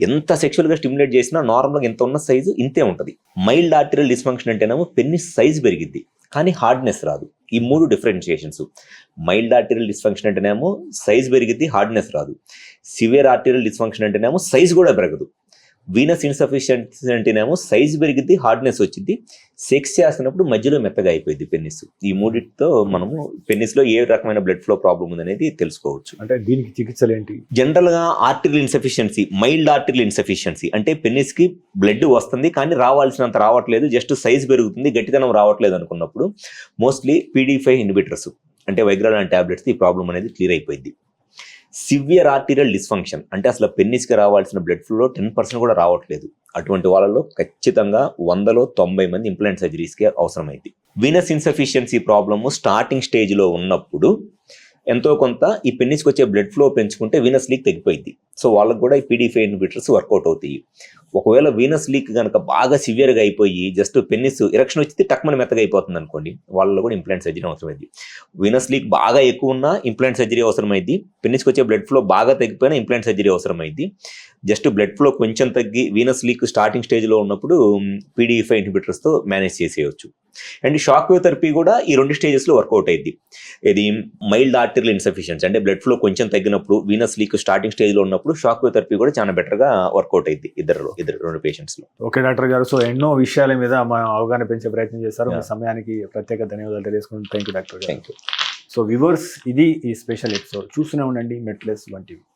ఎంత సెక్షువల్ గా స్టిమ్యులేట్ చేసినా నార్మల్గా ఎంత ఉన్న సైజు ఇంతే ఉంటుంది. మైల్డ్ ఆర్టీరియల్ డిస్ఫంక్షన్ అంటేనేమో పెన్నిస్ సైజ్ పెరిగిద్ది, కానీ హార్డ్నెస్ రాదు. ఈ 3 డిఫరెన్షియేషన్స్. మైల్డ్ ఆర్టీరియల్ డిస్ఫంక్షన్ అంటేనేమో సైజ్ పెరిగిద్ది, హార్డ్నెస్ రాదు. సివియర్ ఆర్టీరియల్ డిస్ఫంక్షన్ అంటేనేమో సైజ్ కూడా పెరగదు. వీనస్ ఇన్సఫిషియన్సీ అంటేనేమో సైజ్ పెరిగిద్ది, హార్డ్నెస్ వచ్చింది, సెక్స్ చేస్తున్నప్పుడు మధ్యలో మెత్తగా అయిపోయింది పెన్నిస్. ఈ 3తో మనము పెన్నిస్లో ఏ రకమైన బ్లడ్ ఫ్లో ప్రాబ్లం ఉందనేది తెలుసుకోవచ్చు. అంటే దీనికి చికిత్సలు ఏంటి? జనరల్గా arterial insufficiency, mild arterial insufficiency అంటే పెన్నిస్కి బ్లడ్ వస్తుంది కానీ రావాల్సినంత రావట్లేదు, జస్ట్ సైజ్ పెరుగుతుంది, గట్టితనం రావట్లేదు అనుకున్నప్పుడు మోస్ట్లీ PDE5 ఇన్హిబిటర్స్ అంటే వైగ్రా లాంటి టాబ్లెట్స్ ఈ ప్రాబ్లం అనేది క్లియర్ అయిపోయింది. సివియర్ ఆర్టీరియల్ డిస్ఫంక్షన్ అంటే అసలు పెన్నిస్కి రావాల్సిన బ్లడ్ ఫ్లో 10% కూడా రావట్లేదు. అటువంటి వాళ్ళలో ఖచ్చితంగా 100లో 90 మంది ఇంప్లాంట్ సర్జరీస్కి అవసరమైంది. వీనస్ ఇన్సఫిషియన్సీ ప్రాబ్లము స్టార్టింగ్ స్టేజ్లో ఉన్నప్పుడు ఎంతో కొంత ఈ పెన్నిస్కి వచ్చే బ్లడ్ ఫ్లో పెంచుకుంటే వీనస్ లీక్ తగ్గిపోయింది. సో వాళ్ళకు కూడా ఈ PDE5 ఇన్హిబిటర్స్ వర్కౌట్ అవుతాయి. ఒకవేళ వీనస్ లీక్ కనుక బాగా సివియర్గా అయిపోయి జస్ట్ పెన్నిస్ ఎరెక్షన్ వచ్చింది టక్మని మెత్తగా అయిపోతుంది అనుకోండి, వాళ్ళలో కూడా ఇంప్లాంట్ సర్జరీ అవసరమైంది. వీనస్ లీక్ బాగా ఎక్కువ ఉన్నా ఇంప్లాంట్ సర్జరీ అవసరమైంది. పెన్నిస్కి వచ్చే బ్లడ్ ఫ్లో బాగా తగ్గిపోయినా ఇంప్లాంట్ సర్జరీ అవసరమైంది. జస్ట్ బ్లడ్ ఫ్లో కొంచెం తగ్గి వీనస్ లీక్ స్టార్టింగ్ స్టేజ్లో ఉన్నప్పుడు PDE5 ఇన్హిబిటర్స్తో మేనేజ్ చేసేయచ్చు. అండ్ షాక్ వేవ్ థెరపీ కూడా ఈ 2 స్టేజెస్లో వర్కౌట్ అయింది. ఇది మైల్డ్ ఆర్టీరియల్ ఇన్సఫిషియన్సీ అంటే బ్లడ్ ఫ్లో కొంచెం తగ్గినప్పుడు, వీనస్ లీక్ స్టార్టింగ్ స్టేజ్లో ఉన్నప్పుడు షాక్ వేవ్ థెరపీ కూడా చాలా బెటర్గా వర్కౌట్ అయింది ఇద్దరు 2 పేషెంట్స్లో. ఓకే డాక్టర్ గారు, సో ఎన్నో విషయాల మీద మనం అవగాహన పెంచే ప్రయత్నం చేశారు. మీ సమయానికి ప్రత్యేక ధన్యవాదాలు తెలియజేసుకుంటాం. థ్యాంక్ యూ డాక్టర్ గారు. సో వ్యూవర్స్, ఇది ఈ స్పెషల్ ఎపిసోడ్. చూస్తూనే ఉండండి మెట్లెస్ 1 TV.